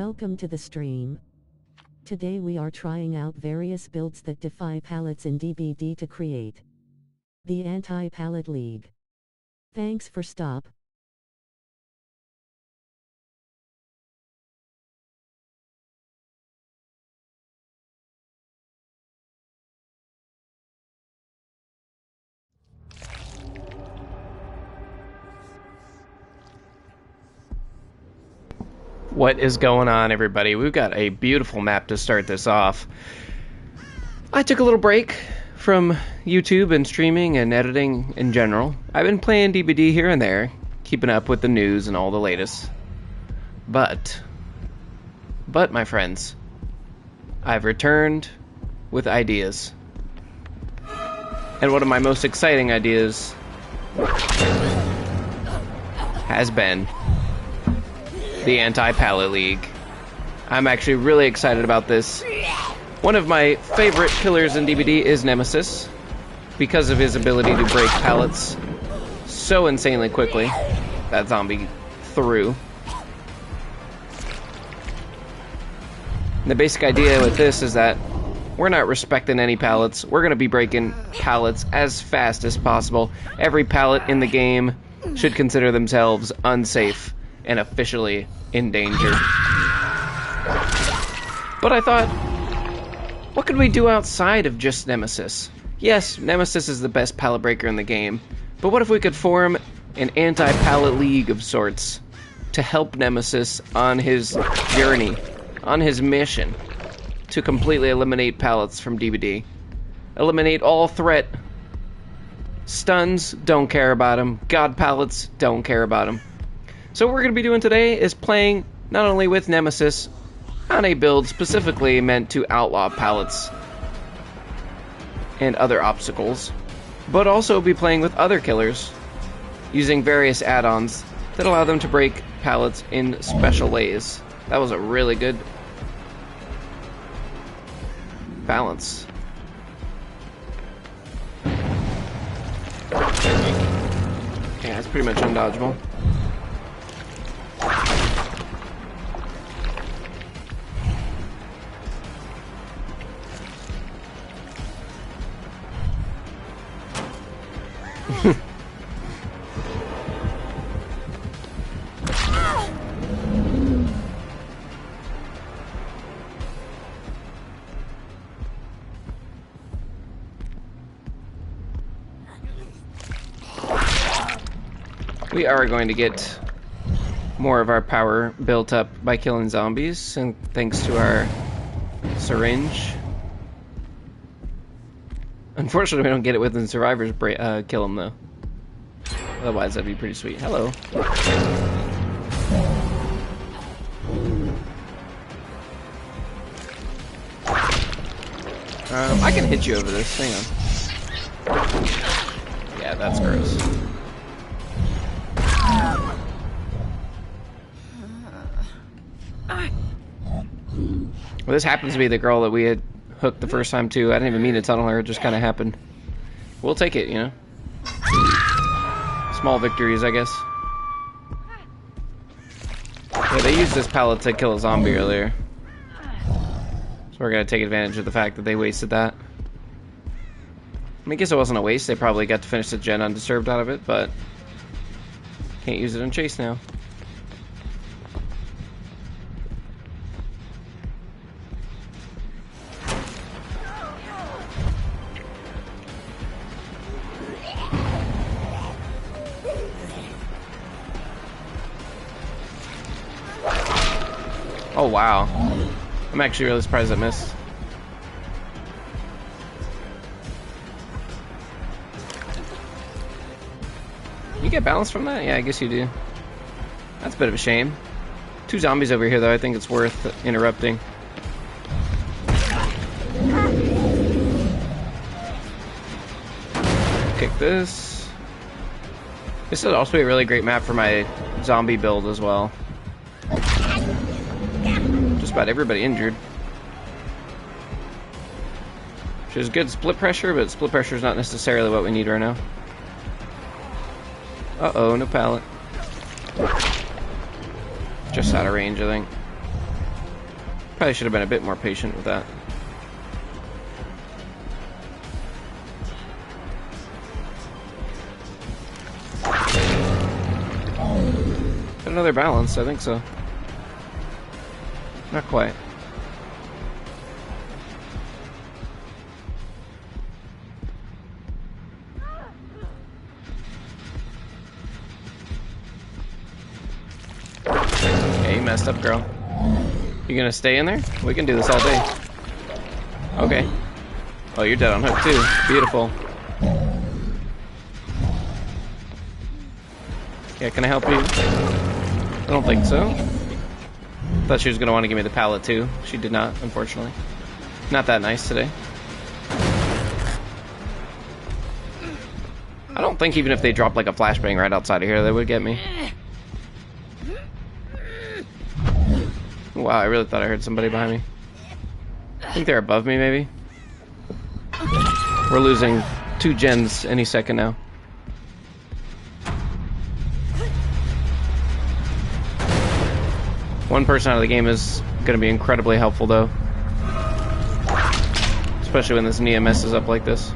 Welcome to the stream. Today we are trying out various builds that defy pallets in DBD to create the Anti-Pallet League. Thanks for stop. What is going on, everybody? We've got a beautiful map to start this off. I took a little break from YouTube and streaming and editing in general. I've been playing DBD here and there, keeping up with the news and all the latest. But, my friends, I've returned with ideas. And one of my most exciting ideas has been the Anti-Pallet League. I'm actually really excited about this. One of my favorite killers in DBD is Nemesis, because of his ability to break pallets so insanely quickly. That zombie threw. And the basic idea with this is that we're not respecting any pallets. We're going to be breaking pallets as fast as possible. Every pallet in the game should consider themselves unsafe and officially in danger. But I thought, what could we do outside of just Nemesis? Yes, Nemesis is the best pallet breaker in the game, but what if we could form an anti-pallet league of sorts to help Nemesis on his journey, on his mission to completely eliminate pallets from DBD. Eliminate all threat. Stuns, don't care about them. God pallets, don't care about them. So what we're going to be doing today is playing not only with Nemesis on a build specifically meant to outlaw pallets and other obstacles, but also be playing with other killers using various add-ons that allow them to break pallets in special ways. That was a really good balance. Yeah, it's pretty much undodgeable. We are going to get more of our power built up by killing zombies, and thanks to our syringe. Unfortunately, we don't get it within survivors kill them though. Otherwise, that'd be pretty sweet. Hello. I can hit you over this. Hang on. Yeah, that's gross. Well, this happens to be the girl that we had hooked the first time too. I didn't even mean to tunnel her, it just kind of happened. We'll take it, you know. Small victories, I guess. Yeah, they used this pallet to kill a zombie earlier. So we're gonna take advantage of the fact that they wasted that. I mean, I guess it wasn't a waste, they probably got to finish the gen undisturbed out of it, but can't use it in chase now. Oh wow, I'm actually really surprised I missed. You get balance from that? Yeah, I guess you do. That's a bit of a shame. Two zombies over here though, I think it's worth interrupting. Kick this. This would also be a really great map for my zombie build as well. Just about everybody injured. Which is good split pressure, but split pressure is not necessarily what we need right now. Uh-oh, no pallet. Just out of range, I think. Probably should have been a bit more patient with that. Got another balance, I think so. Not quite. Okay, you messed up, girl. You gonna stay in there? We can do this all day. Okay. Oh, you're dead on hook too. Beautiful. Yeah, can I help you? I don't think so. Thought she was gonna want to give me the pallet too. She did not, unfortunately. Not that nice today. I don't think even if they dropped like a flashbang right outside of here, they would get me. Wow, I really thought I heard somebody behind me. I think they're above me, maybe. We're losing 2 gens any second now. One person out of the game is going to be incredibly helpful, though. Especially when this Nia messes up like this.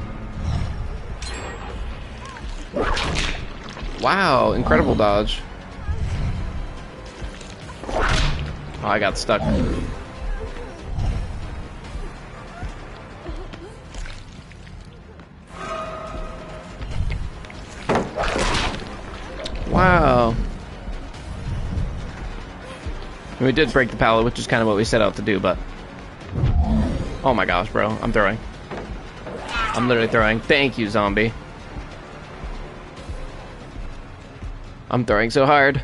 Wow, incredible dodge. Oh, I got stuck. Wow. And we did break the pallet, which is kind of what we set out to do, but... Oh my gosh, bro. I'm throwing. I'm literally throwing. Thank you, zombie. I'm throwing so hard.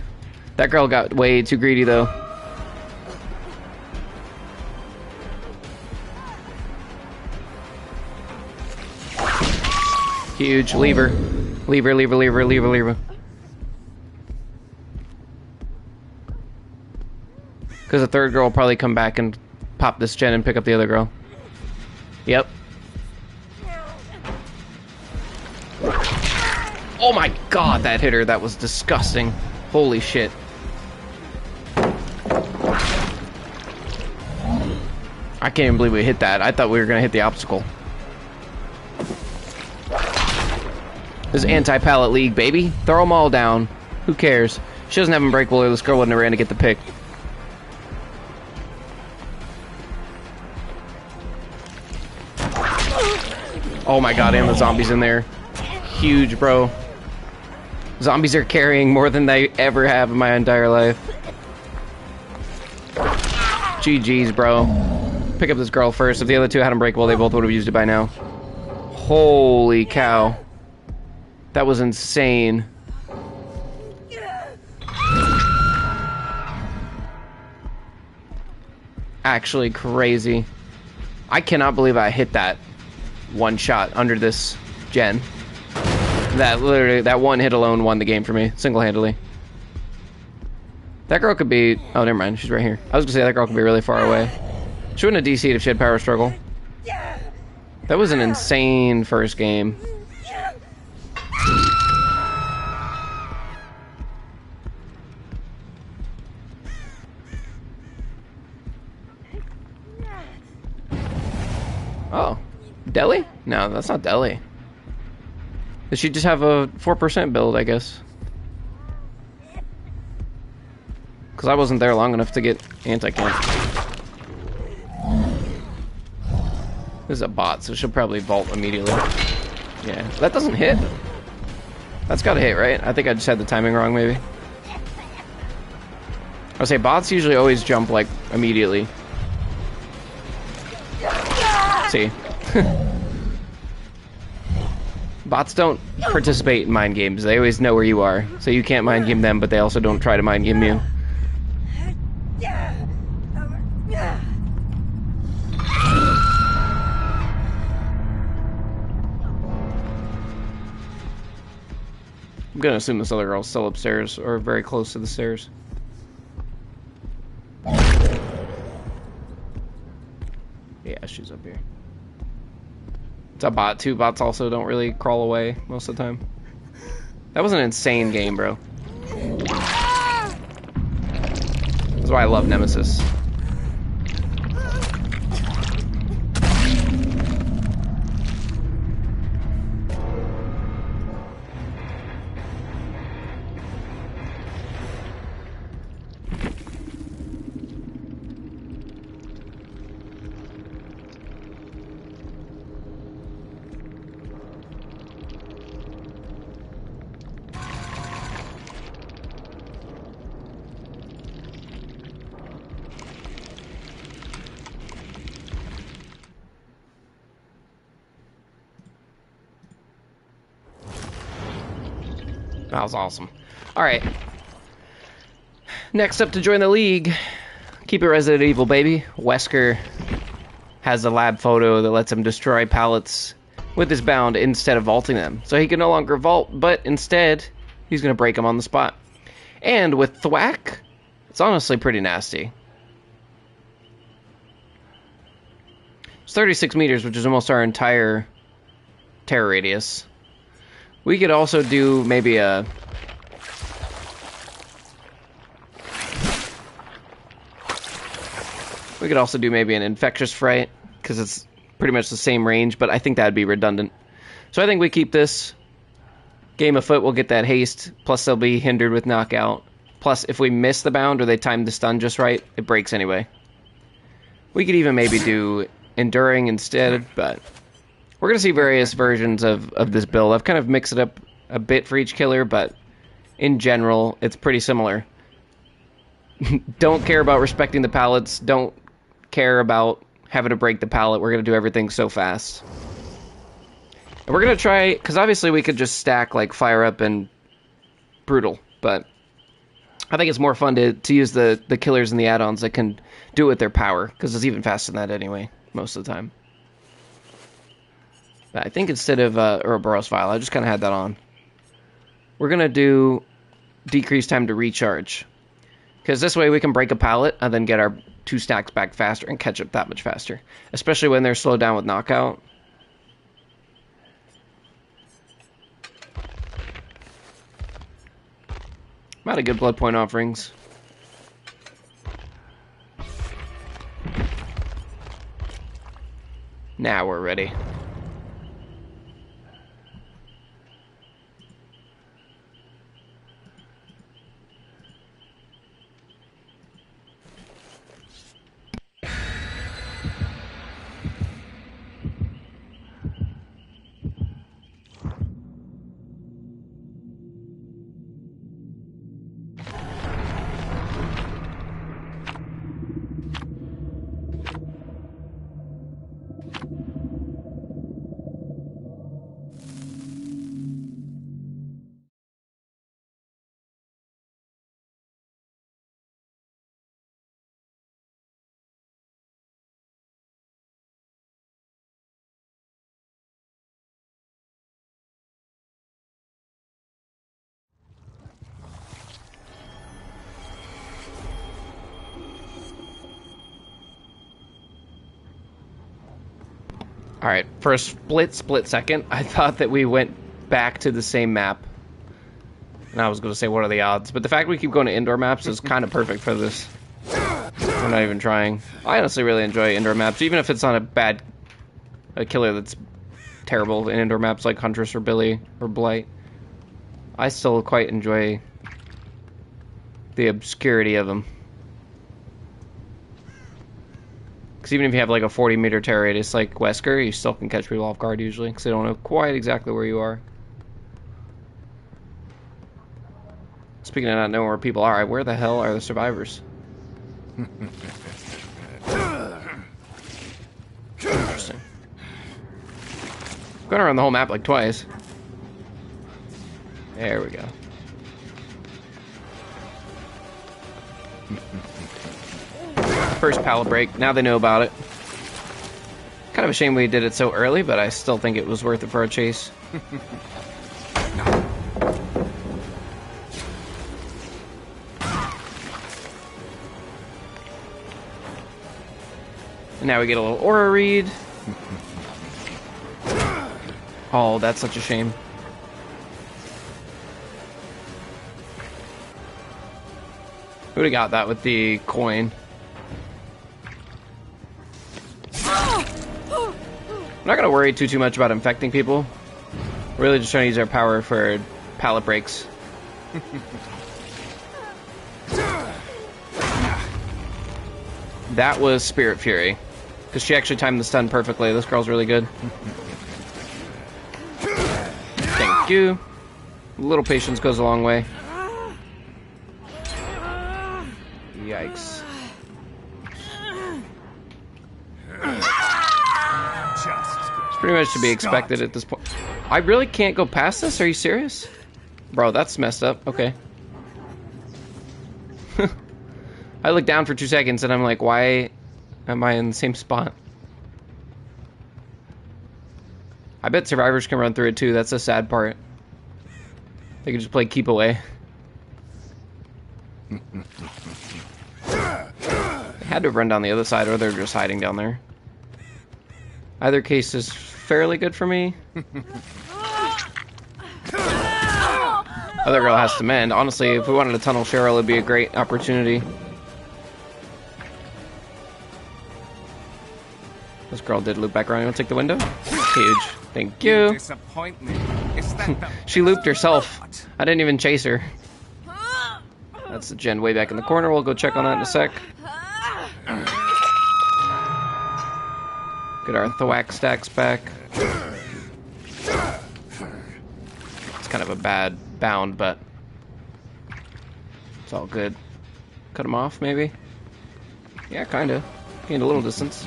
That girl got way too greedy, though. Huge. Lever. Lever, lever, lever, lever, lever. Because the third girl will probably come back and pop this gen and pick up the other girl. Yep. Oh my god, that hit her. That was disgusting. Holy shit. I can't even believe we hit that. I thought we were going to hit the obstacle. This is Anti-Pallet League, baby. Throw them all down. Who cares? She doesn't have Unbreakable or this girl wouldn't have ran to get the pick. Oh my god, and the zombies in there. Huge, bro. Zombies are carrying more than they ever have in my entire life. GG's, bro. Pick up this girl first. If the other two had Unbreakable, they both would have used it by now. Holy cow. That was insane. Actually crazy. I cannot believe I hit that one shot under this gen. That literally, that one hit alone won the game for me, single-handedly. That girl could be... Oh, never mind. She's right here. I was gonna say that girl could be really far away. She wouldn't have DC'd if she had Power Struggle. That was an insane first game. Oh. Deli? No, that's not Deli. Does she just have a 4% build, I guess? Because I wasn't there long enough to get anti-camp. This is a bot, so she'll probably vault immediately. Yeah, that doesn't hit. That's gotta hit, right? I think I just had the timing wrong, maybe. I would say bots usually always jump, like, immediately. See? Bots don't participate in mind games. They always know where you are. So you can't mind game them, but they also don't try to mind game you. I'm gonna assume this other girl's still upstairs or very close to the stairs. Yeah, she's up here. It's a bot too. Bots also don't really crawl away most of the time. That was an insane game, bro. That's why I love Nemesis. That was awesome. Alright. Next up to join the league. Keep it Resident Evil, baby. Wesker has a lab photo that lets him destroy pallets with his bound instead of vaulting them. So he can no longer vault, but instead, he's going to break them on the spot. And with thwack, it's honestly pretty nasty. It's 36 meters, which is almost our entire terror radius. We could also do maybe a... We could also do maybe an infectious fright, because it's pretty much the same range, but I think that'd be redundant. So I think we keep this. Game of Foot will get that haste, plus they'll be hindered with knockout. Plus, if we miss the bound or they time the stun just right, it breaks anyway. We could even maybe do Enduring instead, but we're going to see various versions of this build. I've kind of mixed it up a bit for each killer, but in general, it's pretty similar. Don't care about respecting the pallets. Don't care about having to break the pallet. We're going to do everything so fast. And we're going to try, because obviously we could just stack like Fire Up and Brutal, but I think it's more fun to use the killers and the add-ons that can do it with their power, because it's even faster than that anyway, most of the time. But I think instead of Ouroboros Vial, I just kind of had that on. We're going to do decrease time to recharge, because this way we can break a pallet and then get our 2 stacks back faster and catch up that much faster, especially when they're slowed down with knockout. I'm out of good blood point offerings. Now we're ready. Alright, for a split second, I thought that we went back to the same map. And I was going to say, what are the odds? But the fact we keep going to indoor maps is kind of perfect for this. We're not even trying. I honestly really enjoy indoor maps, even if it's not a killer that's terrible in indoor maps like Huntress or Billy or Blight. I still quite enjoy the obscurity of them. Because even if you have like a 40-meter terror radius like Wesker, you still can catch people off guard usually, because they don't know quite exactly where you are. Speaking of not knowing where people are, where the hell are the survivors? Interesting. Going around the whole map like twice. There we go. First pallet break. Now they know about it. Kind of a shame we did it so early, but I still think it was worth it for a chase. And now we get a little aura read. Oh, that's such a shame. Who would have got that with the coin? I'm not gonna worry too much about infecting people. We're really just trying to use our power for pallet breaks. That was Spirit Fury, because she actually timed the stun perfectly. This girl's really good. Thank you. A little patience goes a long way. Yikes. It's pretty much to be expected at this point. I really can't go past this? Are you serious? Bro, that's messed up. Okay. I look down for 2 seconds and I'm like, why am I in the same spot? I bet survivors can run through it too. That's the sad part. They can just play keep away. They had to run down the other side or they're just hiding down there. Either case is fairly good for me. Other girl has to mend. Honestly, if we wanted to tunnel Cheryl, it'd be a great opportunity. This girl did loop back around. You want to take the window? Huge. Thank you. Disappoint me. Is that the She looped herself. I didn't even chase her. That's the gen way back in the corner. We'll go check on that in a sec. Get our thwack stacks back. It's kind of a bad bound, but it's all good. Cut him off, maybe? Yeah, kind of. Gained a little distance.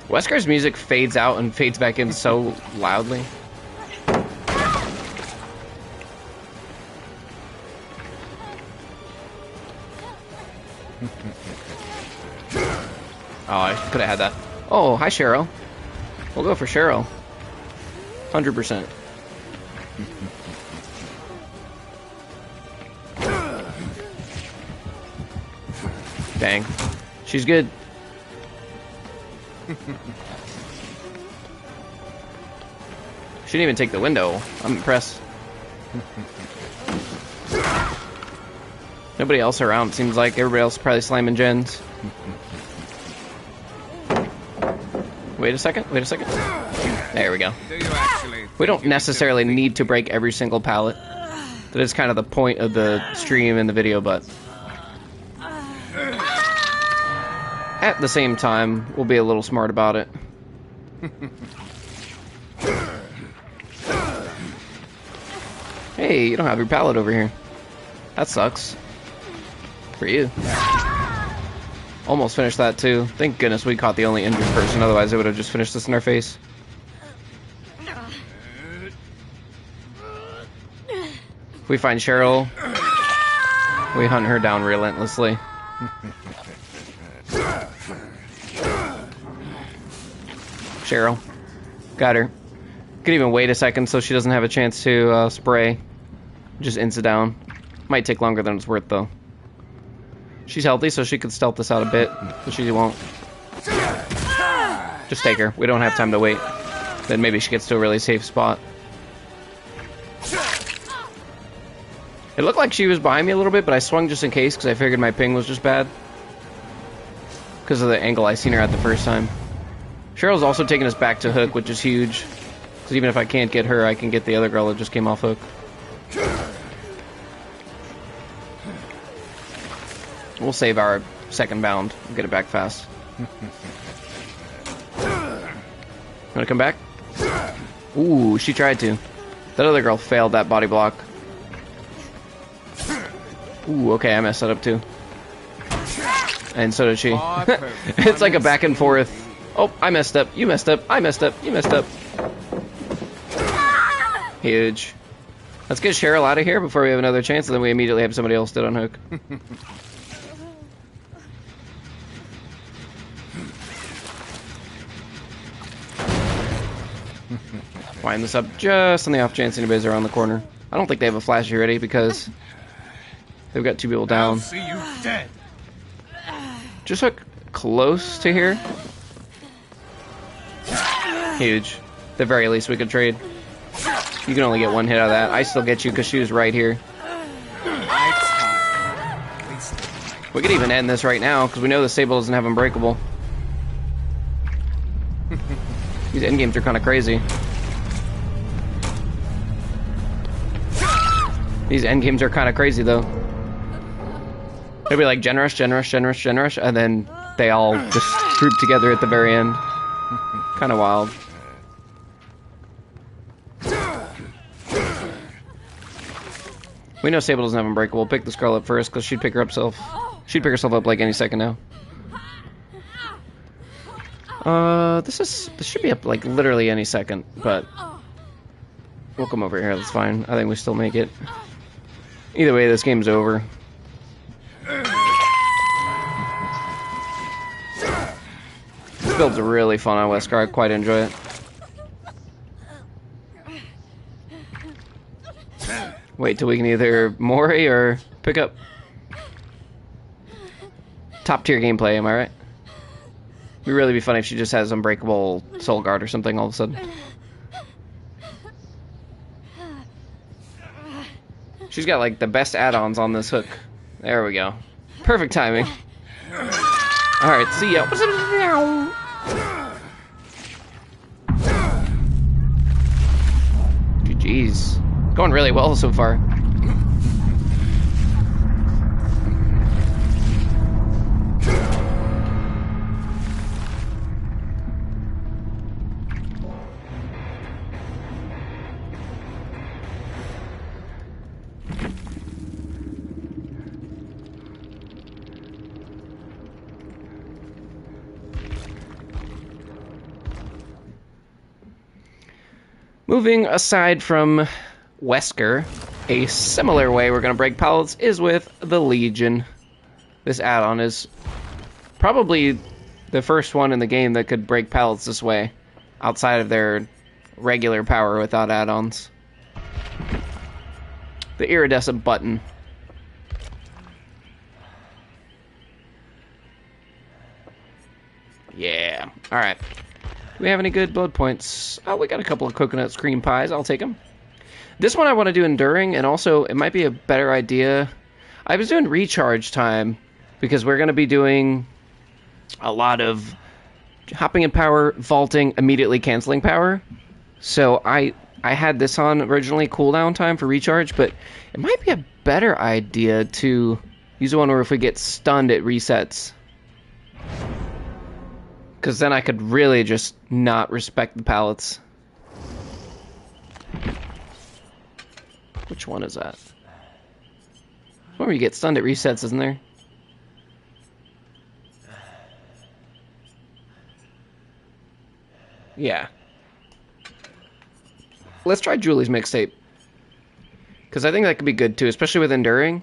Wesker's music fades out and fades back in so loudly. Oh, I could have had that. Oh, hi, Cheryl. We'll go for Cheryl. 100%. Dang. She's good. She didn't even take the window. I'm impressed. Nobody else around. Seems like everybody else is probably slamming gens. Wait a second. Wait a second. There we go. We don't necessarily need to break every single pallet. That is kind of the point of the stream and the video, but at the same time, we'll be a little smart about it. Hey, you don't have your pallet over here. That sucks. For you. Almost finished that too. Thank goodness we caught the only injured person, otherwise it would have just finished this in our face. If we find Cheryl, we hunt her down relentlessly. Cheryl. Got her. Could even wait a second so she doesn't have a chance to spray. Just insta down. Might take longer than it's worth though. She's healthy, so she could stealth this out a bit, but she won't. Just take her. We don't have time to wait. Then maybe she gets to a really safe spot. It looked like she was behind me a little bit, but I swung just in case because I figured my ping was just bad. Because of the angle I seen her at the first time. Cheryl's also taking us back to hook, which is huge. Because even if I can't get her, I can get the other girl that just came off hook. We'll save our second bound and get it back fast. Wanna come back? Ooh, she tried to. That other girl failed that body block. Ooh, okay, I messed that up too. And so did she. It's like a back and forth. Oh, I messed up. You messed up. I messed up. You messed up. Huge. Let's get Cheryl out of here before we have another chance, and then we immediately have somebody else dead on hook. Wind this up just on the off chance anybody's around the corner. I don't think they have a flashy ready because they've got 2 people down. I'll see you dead. Just hook close to here. Huge. At the very least we could trade. You can only get 1 hit out of that. I still get you because she was right here. We could even end this right now because we know the Sable doesn't have Unbreakable. These endgames are kind of crazy. These endgames are kind of crazy though. They'll be like generous, generous, generous, generous, and then they all just group together at the very end. Kind of wild. We know Sable doesn't have Unbreakable. Pick this girl up first because she'd pick herself up like any second now. This should be up like literally any second, but we'll come over here. That's fine. I think we still make it. Either way, this game's over. This build's really fun on Wesker. I quite enjoy it. Wait till we can either Mori or pick up. Top tier gameplay, am I right? It'd really be funny if she just has Unbreakable Soul Guard or something all of a sudden. She's got like the best add-ons on this hook. There we go. Perfect timing. Alright, see ya. Jeez. Going really well so far. Moving aside from Wesker, a similar way we're going to break pallets is with the Legion. This add-on is probably the first one in the game that could break pallets this way, outside of their regular power without add-ons. The iridescent button. Yeah. Alright. Do we have any good blood points? Oh, we got a couple of coconut cream pies. I'll take them. This one I want to do enduring, and also it might be a better idea. I was doing recharge time because we're going to be doing a lot of hopping in power, vaulting, immediately canceling power. So I had this on originally cooldown time for recharge, but it might be a better idea to use one where if we get stunned, it resets. Because then I could really just not respect the pallets. Which one is that? Where you get stunned, it resets, isn't there? Yeah. Let's try Julie's mixtape. Because I think that could be good too, especially with enduring.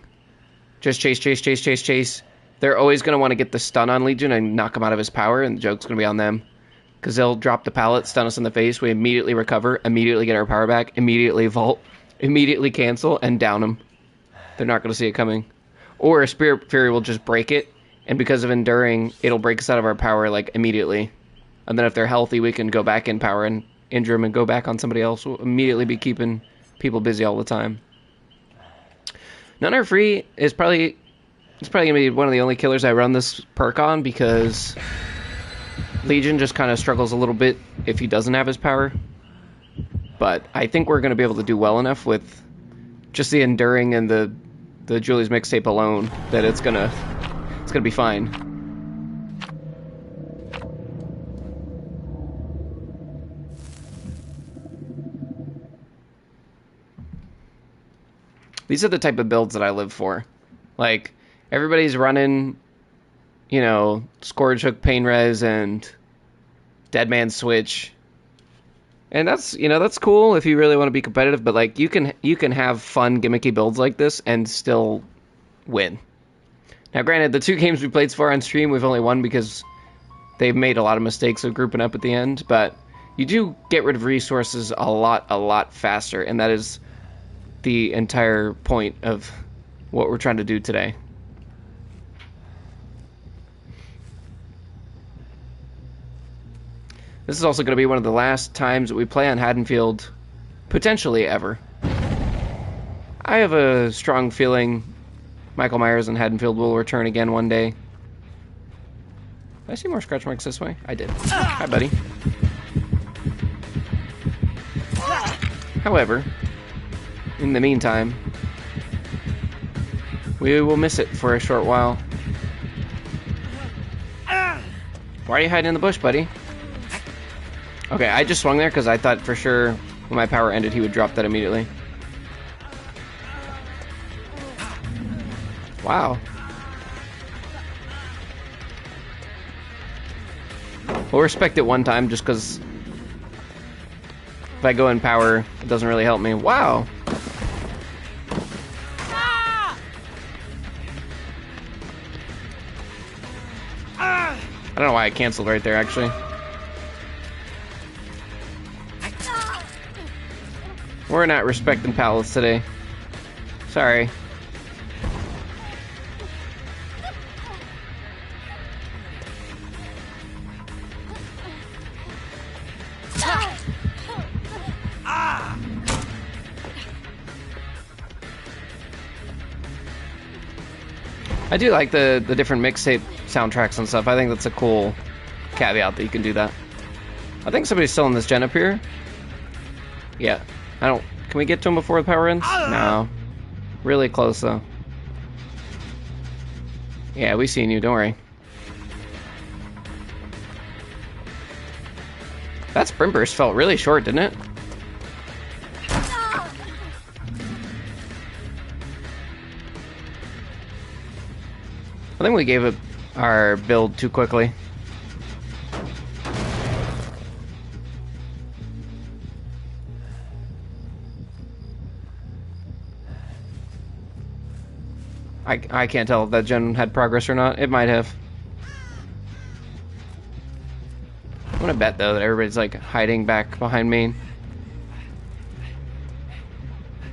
Just chase, chase, chase, chase, chase. They're always going to want to get the stun on Legion and knock him out of his power, and the joke's going to be on them. Because they'll drop the pallet, stun us in the face, we immediately recover, immediately get our power back, immediately vault, immediately cancel, and down them. They're not going to see it coming. Or a Spirit Fury will just break it, and because of enduring, it'll break us out of our power, like, immediately. And then if they're healthy, we can go back in power and injure them and go back on somebody else. We'll immediately be keeping people busy all the time. None are free is probably... It's probably going to be one of the only killers I run this perk on, because Legion just kind of struggles a little bit if he doesn't have his power. But I think we're going to be able to do well enough with just the enduring and the Julie's mixtape alone that it's gonna be fine. These are the type of builds that I live for. Like, everybody's running, you know, Scourge Hook, Pain Res, and Dead Man Switch. And that's, you know, that's cool if you really want to be competitive, but like you can have fun gimmicky builds like this and still win. Now granted, the 2 games we played so far on stream, we've only won because they've made a lot of mistakes of grouping up at the end, but you do get rid of resources a lot faster, and that is the entire point of what we're trying to do today. This is also going to be one of the last times that we play on Haddonfield, potentially ever. I have a strong feeling Michael Myers and Haddonfield will return again one day. Did I see more scratch marks this way? I did. Hi, buddy. However, in the meantime, we will miss it for a short while. Why are you hiding in the bush, buddy? Okay, I just swung there because I thought for sure when my power ended he would drop that immediately. Wow. We'll respect it one time just because if I go in power, it doesn't really help me. Wow. I don't know why I canceled right there, actually. We're not respecting pallets today. Sorry. I do like the different mixtape soundtracks and stuff. I think that's a cool caveat that you can do that. I think somebody's still in this gen up here. Yeah. I don't... Can we get to him before the power ends? No. Really close, though. Yeah, we seen you. Don't worry. That sprint burst felt really short, didn't it? I think we gave it our build too quickly. I can't tell if that gen had progress or not. It might have. I'm gonna bet though that everybody's like hiding back behind main.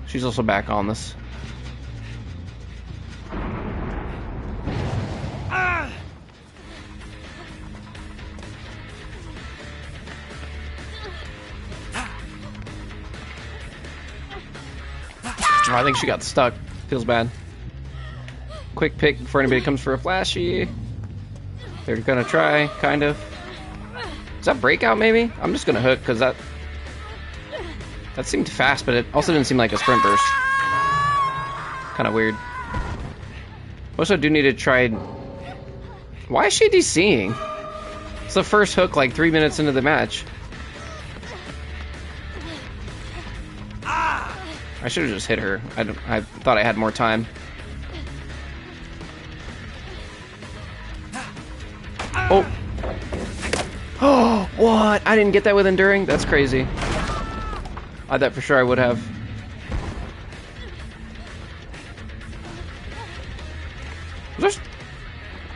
She's also back on this. Oh, I think she got stuck. Feels bad. Quick pick before anybody comes for a flashy. They're gonna try, kind of. Is that breakout maybe? I'm just gonna hook because that seemed fast, but it also didn't seem like a sprint burst. Kind of weird. Also do need to try. Why is she DCing? It's the first hook like 3 minutes into the match. I should have just hit her. I thought I had more time. Oh. Oh, what? I didn't get that with enduring? That's crazy. I thought for sure I would have.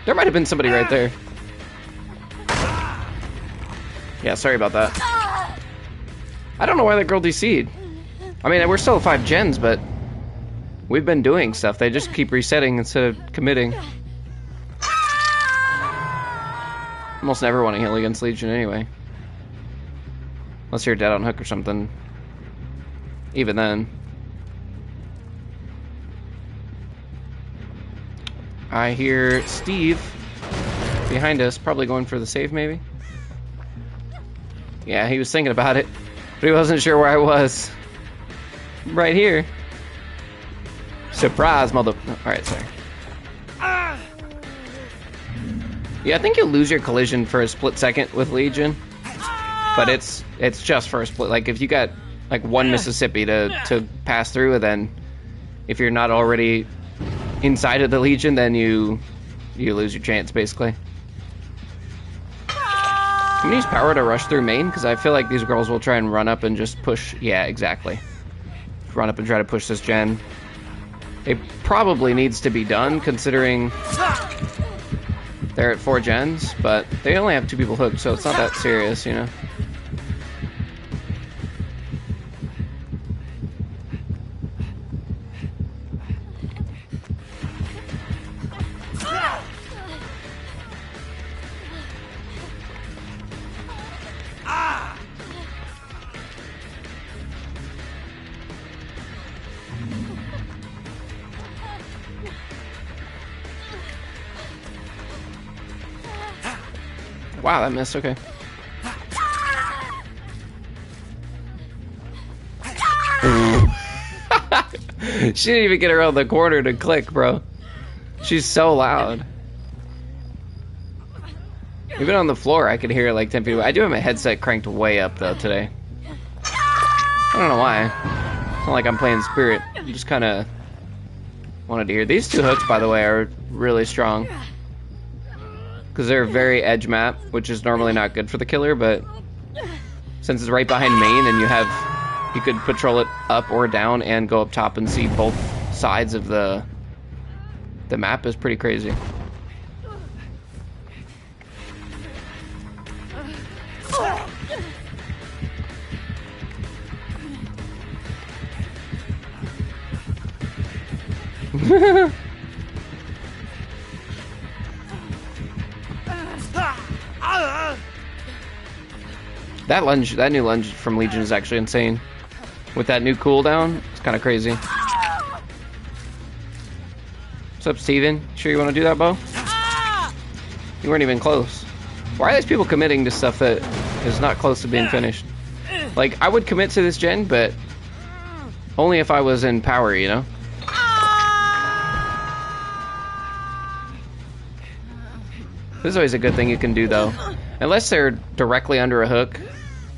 There might have been somebody right there. Yeah, sorry about that. I don't know why that girl DC'd. I mean, we're still at 5 gens, but we've been doing stuff. They just keep resetting instead of committing. Almost never want to heal against Legion anyway. Unless you're dead on hook or something. Even then. I hear Steve behind us, probably going for the save maybe. Yeah, he was thinking about it, but he wasn't sure where I was. Right here. Surprise, mother... Alright, sorry. Yeah, I think you'll lose your collision for a split second with Legion. But it's just for a split. Like, if you got, like, one Mississippi to pass through, and then if you're not already inside of the Legion, then you lose your chance, basically. I'm gonna use power to rush through main, because I feel like these girls will try and run up and just push... Yeah, exactly. Run up and try to push this gen. It probably needs to be done, considering they're at 4 gens, but they only have 2 people hooked, so it's not that serious, you know? Wow, that missed, okay. She didn't even get around the corner to click, bro. She's so loud. Even on the floor, I could hear her like 10 feet away. I do have my headset cranked way up, though, today. I don't know why. It's not like I'm playing Spirit. I just kind of wanted to hear. These 2 hooks, by the way, are really strong. Because because they're a very edge map, which is normally not good for the killer, but since it's right behind main and you could patrol it up or down and go up top and see both sides of the map is pretty crazy. That new lunge from Legion is actually insane. With that new cooldown, it's kind of crazy. What's up, Steven? Sure you want to do that, Bo? You weren't even close. Why are these people committing to stuff that is not close to being finished? Like, I would commit to this gen, but only if I was in power, you know? This is always a good thing you can do, though. Unless they're directly under a hook,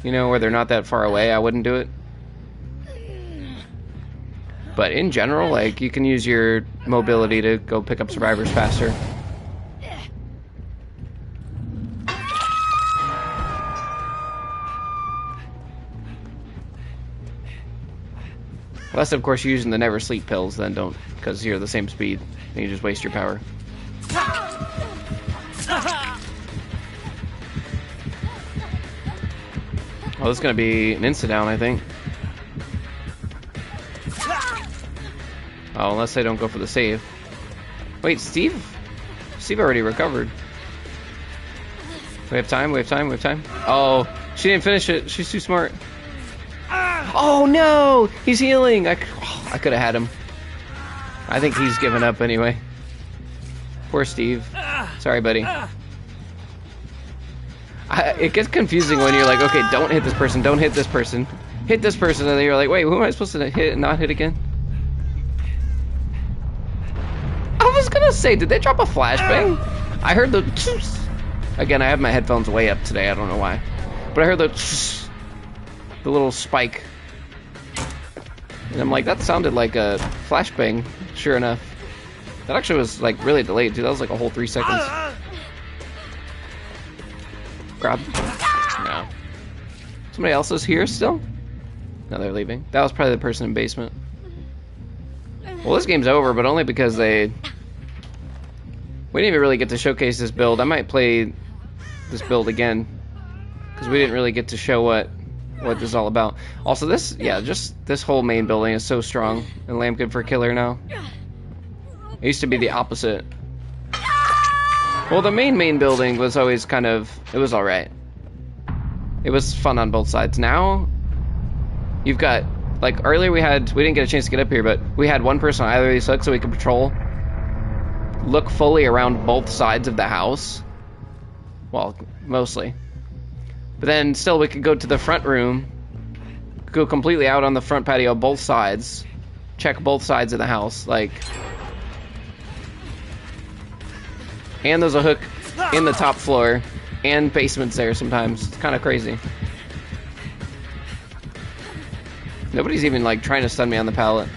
you know, where they're not that far away, I wouldn't do it. But in general, like, you can use your mobility to go pick up survivors faster. Unless, of course, you're using the never sleep pills, then don't, because you're the same speed, and you just waste your power. Oh, this is going to be an insta-down, I think. Oh, unless they don't go for the save. Wait, Steve? Steve already recovered. We have time, we have time, we have time. Oh, she didn't finish it. She's too smart. Oh, no! He's healing! I could have had him. I think he's given up anyway. Poor Steve. Sorry, buddy. It gets confusing when you're like, okay, don't hit this person, don't hit this person. Hit this person, and then you're like, wait, who am I supposed to hit and not hit again? I was gonna say, did they drop a flashbang? I heard the... Again, I have my headphones way up today, I don't know why. But I heard the little spike. And I'm like, that sounded like a flashbang, sure enough. That actually was, like, really delayed, dude. That was like a whole 3 seconds. Grab. No. Somebody else is here still? No, they're leaving. That was probably the person in basement. Well, this game's over, but only because we didn't even really get to showcase this build. I might play this build again, because we didn't really get to show what this is all about. Also, just this whole main building is so strong, and Lamb good for killer now. It used to be the opposite. Well, the main building was always kind of, it was alright. It was fun on both sides. Now, you've got, like, earlier we didn't get a chance to get up here, but we had one person on either of these hooks so we could patrol, look fully around both sides of the house. Well, mostly. But then still we could go to the front room, go completely out on the front patio, both sides, check both sides of the house, like... And there's a hook in the top floor, and basements there sometimes. It's kind of crazy. Nobody's even, like, trying to stun me on the pallet.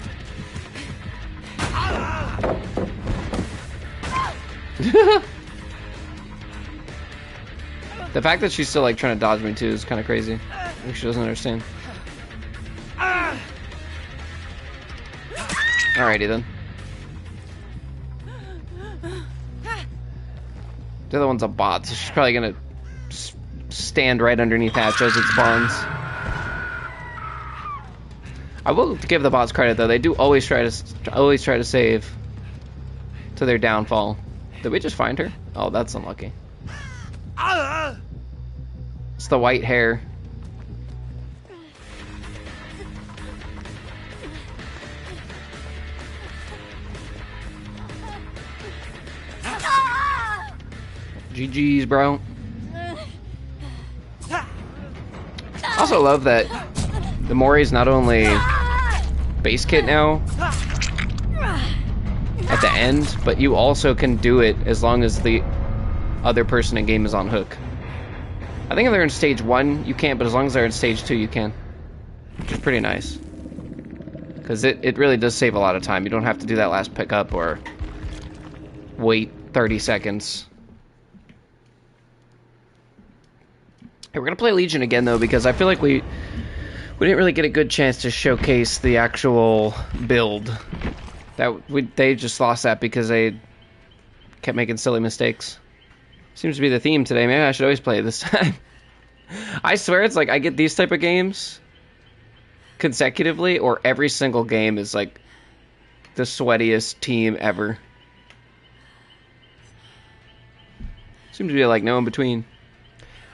The fact that she's still, like, trying to dodge me, too, is kind of crazy. I think she doesn't understand. Alrighty, then. The other one's a bot, so she's probably gonna stand right underneath Hatch as it spawns. I will give the bots credit though; they do always try to save to their downfall. Did we just find her? Oh, that's unlucky. It's the white hair. GG's, bro. Also love that the Mori's not only base kit now at the end, but you also can do it as long as the other person in game is on hook. I think if they're in stage 1, you can't, but as long as they're in stage 2, you can. Which is pretty nice. Because it really does save a lot of time. You don't have to do that last pickup or wait 30 seconds. Hey, we're gonna play Legion again though, because I feel like we didn't really get a good chance to showcase the actual build. They just lost that because they kept making silly mistakes. Seems to be the theme today. Maybe I should always play it this time. I swear it's like I get these type of games consecutively, or every single game is like the sweatiest team ever. Seems to be like no in between.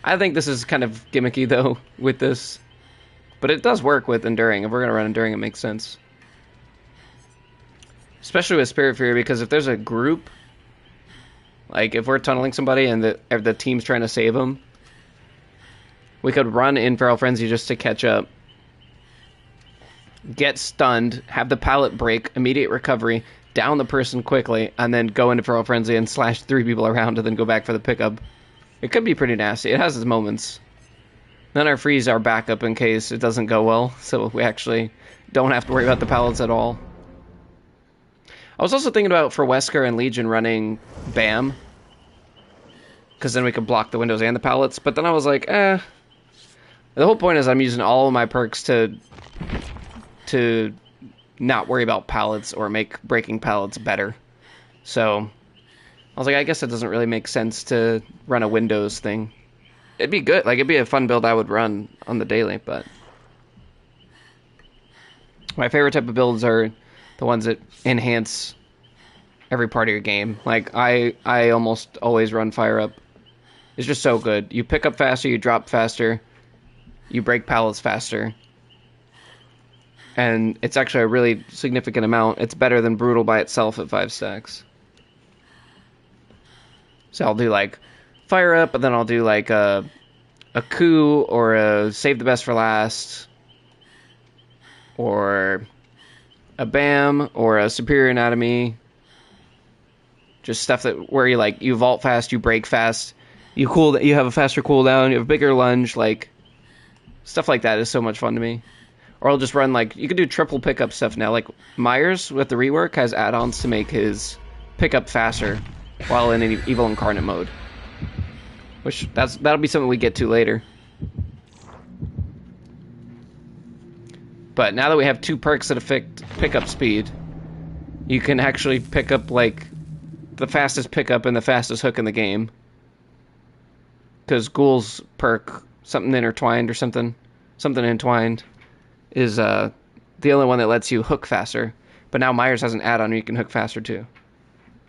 I think this is kind of gimmicky though with this, but it does work with Enduring. If we're gonna run Enduring, it makes sense. Especially with Spirit Fury, because if there's a group, like if we're tunneling somebody and the team's trying to save them, we could run in Feral Frenzy just to catch up, get stunned, have the pallet break, immediate recovery, down the person quickly, and then go into Feral Frenzy and slash 3 people around and then go back for the pickup. It could be pretty nasty. It has its moments. Then our freeze our backup in case it doesn't go well, so we actually don't have to worry about the pallets at all. I was also thinking about for Wesker and Legion running BAM, because then we could block the windows and the pallets, but then I was like, The whole point is I'm using all of my perks to not worry about pallets or make breaking pallets better. So I was like, I guess it doesn't really make sense to run a Windows thing. It'd be good, like it'd be a fun build I would run on the daily, but my favorite type of builds are the ones that enhance every part of your game. Like I almost always run Fire Up. It's just so good. You pick up faster, you drop faster, you break pallets faster. And it's actually a really significant amount. It's better than Brutal by itself at 5 stacks. So I'll do like Fire Up, and then I'll do like a coup or a Save the Best for Last, or a BAM or a Superior Anatomy. Just stuff that where you vault fast, you break fast, you have a faster cooldown, you have a bigger lunge, like stuff like that is so much fun to me. Or I'll just run you could do triple pickup stuff now. Like Myers with the rework has add-ons to make his pickup faster while in an Evil Incarnate mode. Which that'll be something we get to later. But now that we have 2 perks that affect pickup speed, you can actually pick up the fastest pickup and the fastest hook in the game. Because Ghoul's perk, something intertwined or something entwined, is the only one that lets you hook faster. But now Myers has an add-on where you can hook faster too.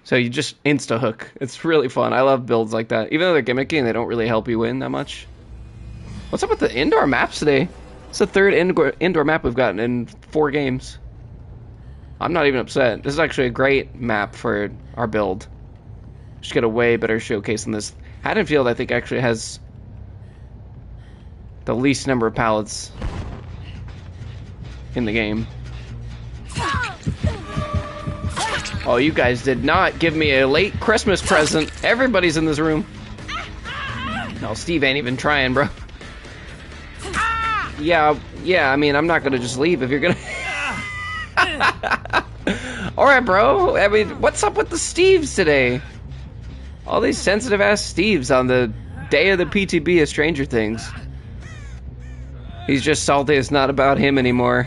So you just insta-hook. It's really fun. I love builds like that. Even though they're gimmicky and they don't really help you win that much. What's up with the indoor maps today? It's the 3rd indoor map we've gotten in 4 games. I'm not even upset. This is actually a great map for our build. Should get a way better showcase than this. Haddonfield, I think, actually has the least number of pallets in the game. Oh, you guys did not give me a late Christmas present. Everybody's in this room. No, Steve ain't even trying, bro. Yeah, I mean, I'm not gonna just leave if you're gonna... Alright, bro. I mean, what's up with the Steves today? All these sensitive-ass Steves on the day of the PTB of Stranger Things. He's just salty it's not about him anymore.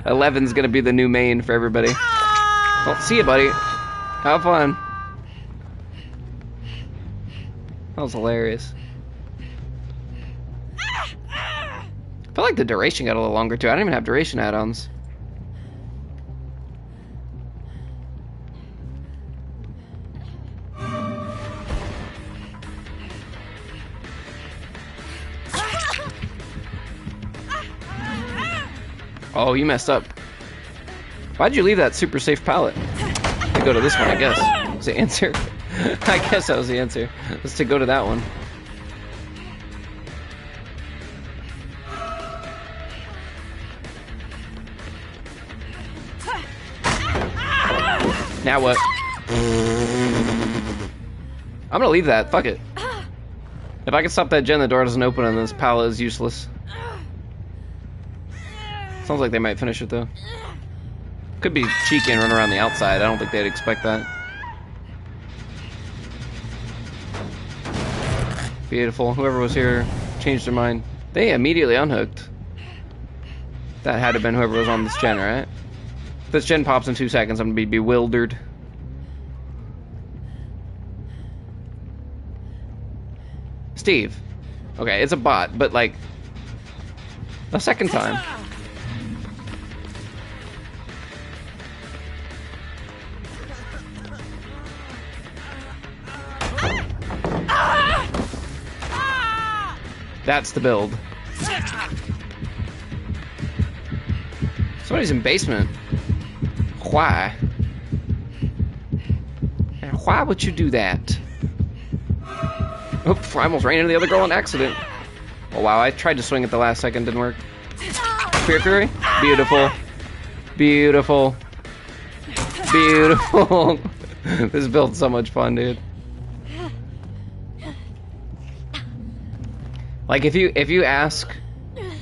11's gonna be the new main for everybody. Well, see you, buddy. Have fun. That was hilarious. I feel like the duration got a little longer, too. I don't even have duration add-ons. Oh, you messed up. Why'd you leave that super safe pallet? To go to this one, I guess. Was the answer? I guess that was the answer. Was to go to that one. Now what? I'm gonna leave that. Fuck it. If I can stop that gen, the door doesn't open and this pallet is useless. Sounds like they might finish it, though. Could be cheeky and run around the outside. I don't think they'd expect that. Beautiful. Whoever was here changed their mind. They immediately unhooked. That had to have been whoever was on this gen, right? If this gen pops in 2 seconds, I'm gonna be bewildered. Steve. Okay, it's a bot, but like... a second time. That's the build. Somebody's in basement. Why? Why would you do that? Oops, I almost ran into the other girl on accident. Oh wow, I tried to swing at the last second, didn't work. Fear Fury? Beautiful. Beautiful. Beautiful. This build's so much fun, dude. Like if you ask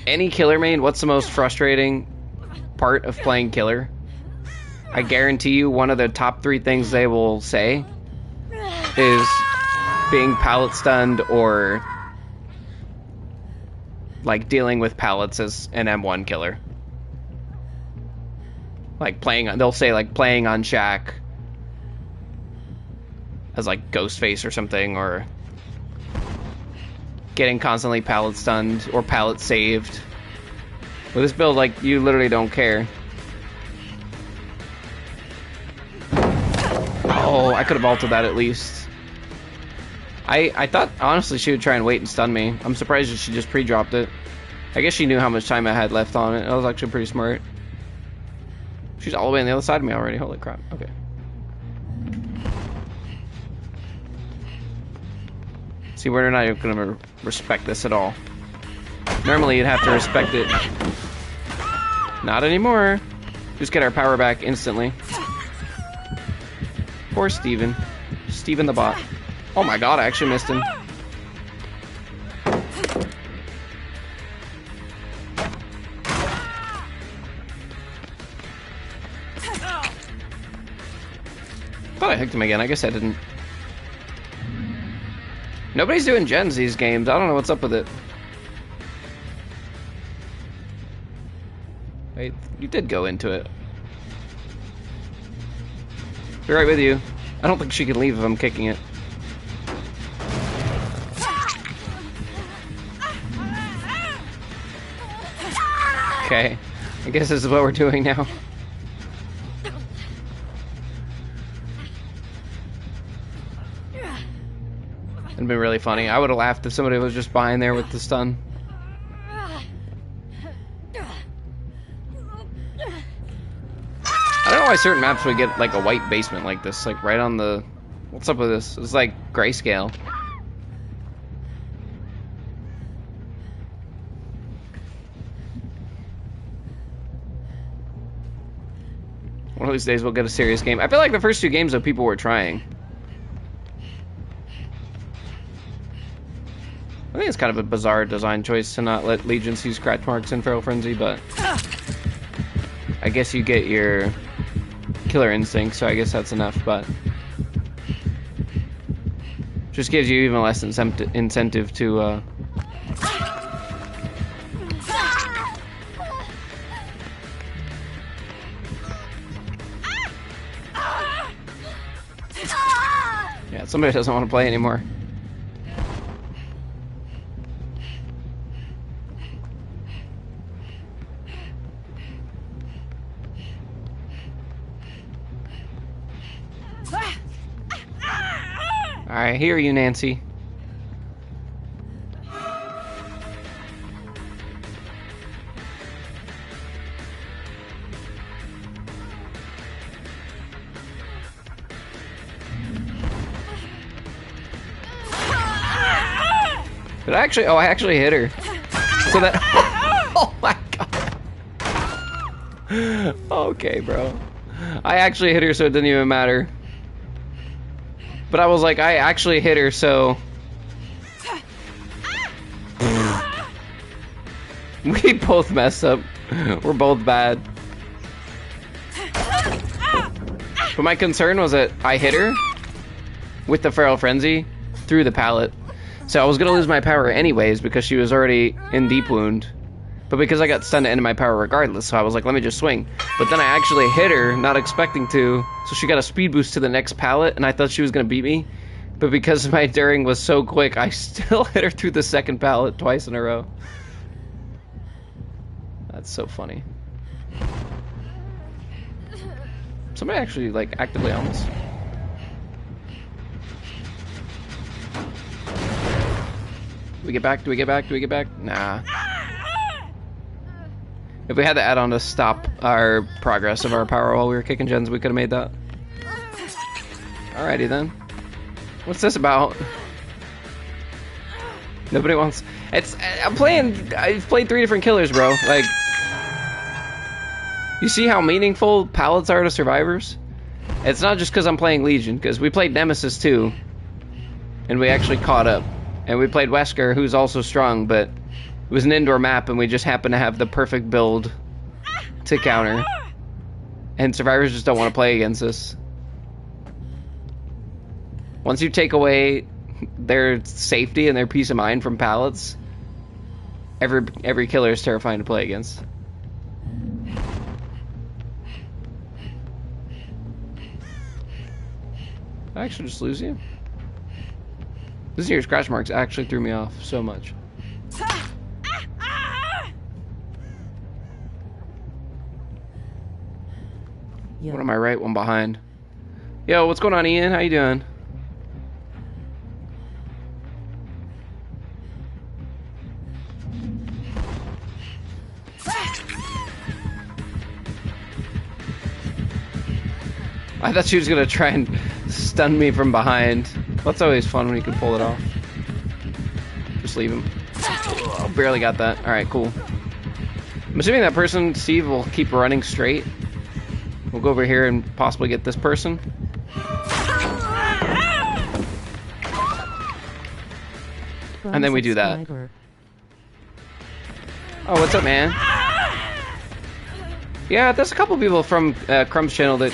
any killer main what's the most frustrating part of playing killer, I guarantee you one of the top 3 things they will say is being pallet stunned or like dealing with pallets as an M1 killer. Like they'll say like playing on Shack as like Ghostface or something, or getting constantly pallet stunned or pallet saved. With this build, like, you literally don't care. Oh, I could have ulted that at least. I thought, honestly, she would try and wait and stun me. I'm surprised that she just pre-dropped it. I guess she knew how much time I had left on it. That was actually pretty smart. She's all the way on the other side of me already. Holy crap. Okay. See, we're not even gonna respect this at all. Normally, you'd have to respect it. Not anymore. Just get our power back instantly. Poor Steven. Steven the bot. Oh my god, I actually missed him. Thought I hooked him again. I guess I didn't. Nobody's doing gens these games. I don't know what's up with it. Wait, you did go into it. Be right with you. I don't think she can leave if I'm kicking it. Okay, I guess this is what we're doing now. It'd been really funny. I would have laughed if somebody was just buying there with the stun. I don't know why certain maps would get like a white basement like this, like right on the... What's up with this? It's like grayscale. One of these days we'll get a serious game. I feel like the first 2 games though people were trying. I think it's kind of a bizarre design choice to not let Legions use scratch marks in Feral Frenzy, but I guess you get your killer instinct, so I guess that's enough, but just gives you even less incentive to yeah, somebody doesn't want to play anymore. I hear you, Nancy. Did I actually? Oh, I actually hit her. So that. Oh my god. Okay, bro. I actually hit her, so it didn't even matter. But I was like, I actually hit her, so... We both messed up. We're both bad. But my concern was that I hit her with the Feral Frenzy through the pallet. So I was gonna lose my power anyways because she was already in deep wound. But because I got stunned to end my power regardless, so I was like, let me just swing. But then I actually hit her, not expecting to, so she got a speed boost to the next pallet, and I thought she was gonna beat me. But because my daring was so quick, I still hit her through the second pallet twice in a row. That's so funny. Somebody actually, like, actively on this. Do we get back? Do we get back? Do we get back? Nah. If we had the add-on to stop our progress of our power while we were kicking gens, we could have made that. Alrighty then. What's this about? Nobody wants... I've played 3 different killers, bro. Like... You see how meaningful pallets are to survivors? It's not just because I'm playing Legion, because we played Nemesis too. And we actually caught up. And we played Wesker, who's also strong, but... It was an indoor map, and we just happened to have the perfect build to counter. And survivors just don't want to play against us. Once you take away their safety and their peace of mind from pallets, every killer is terrifying to play against. Did I actually just lose you? Losing your scratch marks actually threw me off so much. Yo. One on my right, one behind. Yo, what's going on, Ian? How you doing? I thought she was gonna try and stun me from behind. That's always fun when you can pull it off. Just leave him. Oh, barely got that. Alright, cool. I'm assuming that person, Steve, will keep running straight. We'll go over here and possibly get this person. And then we do that. Oh, what's up, man? Yeah, there's a couple people from Crumb's channel that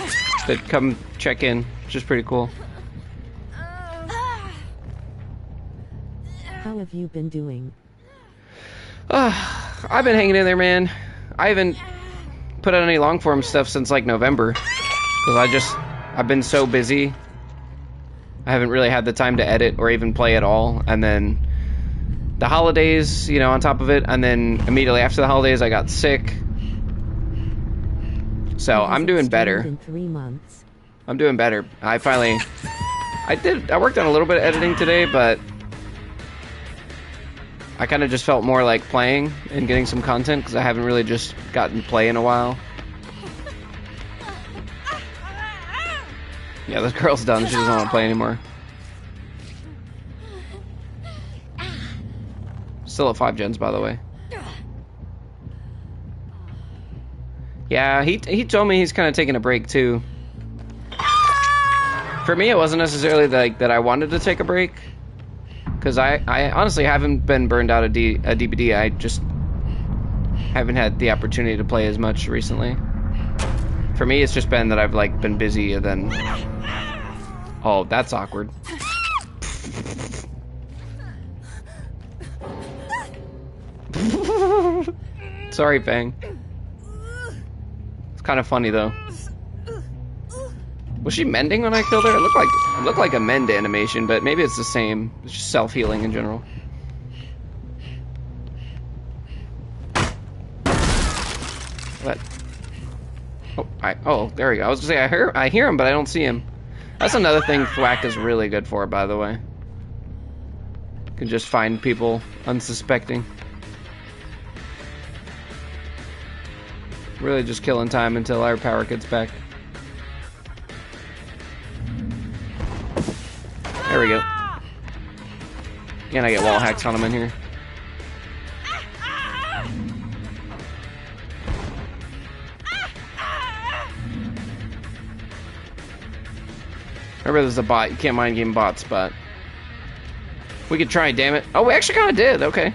come check in, which is pretty cool. How have you been doing? I've been hanging in there, man. I haven't put out any long form stuff since like November, because I've been so busy. I haven't really had the time to edit or even play at all, and then the holidays, you know, on top of it, and then immediately after the holidays I got sick. So I'm doing better. In 3 months. I'm doing better. I worked on a little bit of editing today, but I kind of just felt more like playing and getting some content, because I haven't really just gotten to play in a while. Yeah, this girl's done. She doesn't want to play anymore. Still at 5 gens, by the way. Yeah, he told me he's kind of taking a break too. For me, it wasn't necessarily like that I wanted to take a break, because I honestly haven't been burned out of a DBD. I just haven't had the opportunity to play as much recently. For me, it's just been that I've like been busy, and then... Oh, that's awkward. Sorry, Fang. It's kind of funny though. Was she mending when I killed her? It looked like a mend animation, but maybe it's the same. It's just self-healing in general. What? Oh, there we go. I was gonna say I hear him, but I don't see him. That's another thing Thwack is really good for, by the way. You can just find people unsuspecting. Really just killing time until our power gets back. There we go. And I get wall hacks on him in here. Remember, there's a bot. You can't mind game bots, but we could try, damn it. Oh, we actually kind of did. Okay.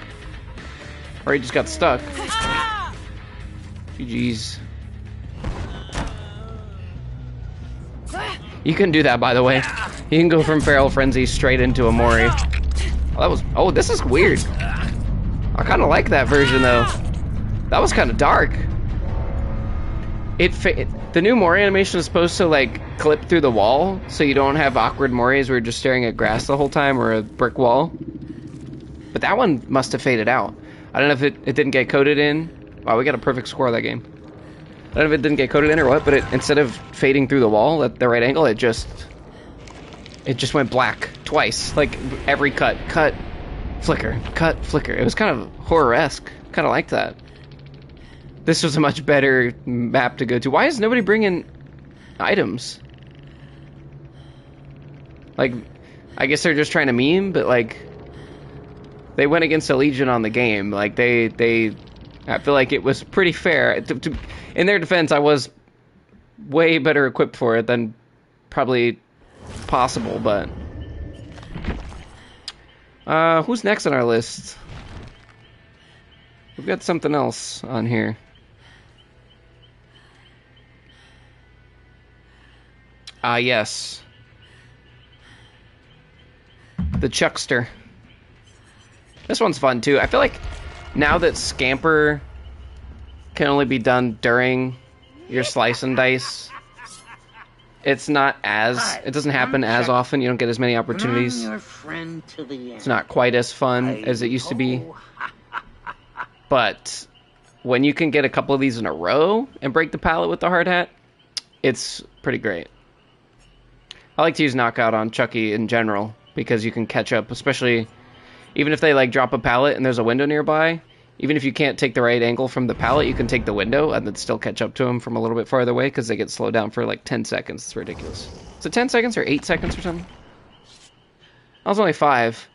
Or he just got stuck. GG's. You can do that, by the way. You can go from Feral Frenzy straight into a Mori. Oh, that was... Oh, this is weird. I kind of like that version, though. That was kind of dark. The new Mori animation is supposed to, like, clip through the wall, so you don't have awkward Moris where you're just staring at grass the whole time or a brick wall. But that one must have faded out. I don't know if it didn't get coded in. Wow, we got a perfect score of that game. I don't know if it didn't get coded in or what, but instead of fading through the wall at the right angle, it just went black twice. Like, every cut, flicker, cut, flicker. It was kind of horror-esque. Kind of liked that. This was a much better map to go to. Why is nobody bringing items? Like, I guess they're just trying to meme, but like, they went against a Legion on the game. Like, I feel like it was pretty fair. In their defense, I was way better equipped for it than probably possible, but... who's next on our list? We've got something else on here. Yes. The Chuckster. This one's fun, too. I feel like now that Scamper can only be done during your slice and dice, it's not as... It doesn't happen as often. You don't get as many opportunities. It's not quite as fun as it used to be. But when you can get a couple of these in a row and break the pallet with the hard hat, it's pretty great. I like to use Knockout on Chucky in general because you can catch up, especially even if they like drop a pallet and there's a window nearby. Even if you can't take the right angle from the pallet, you can take the window and then still catch up to them from a little bit farther away because they get slowed down for like 10 seconds. It's ridiculous. Is it 10 seconds or 8 seconds or something? That was only 5.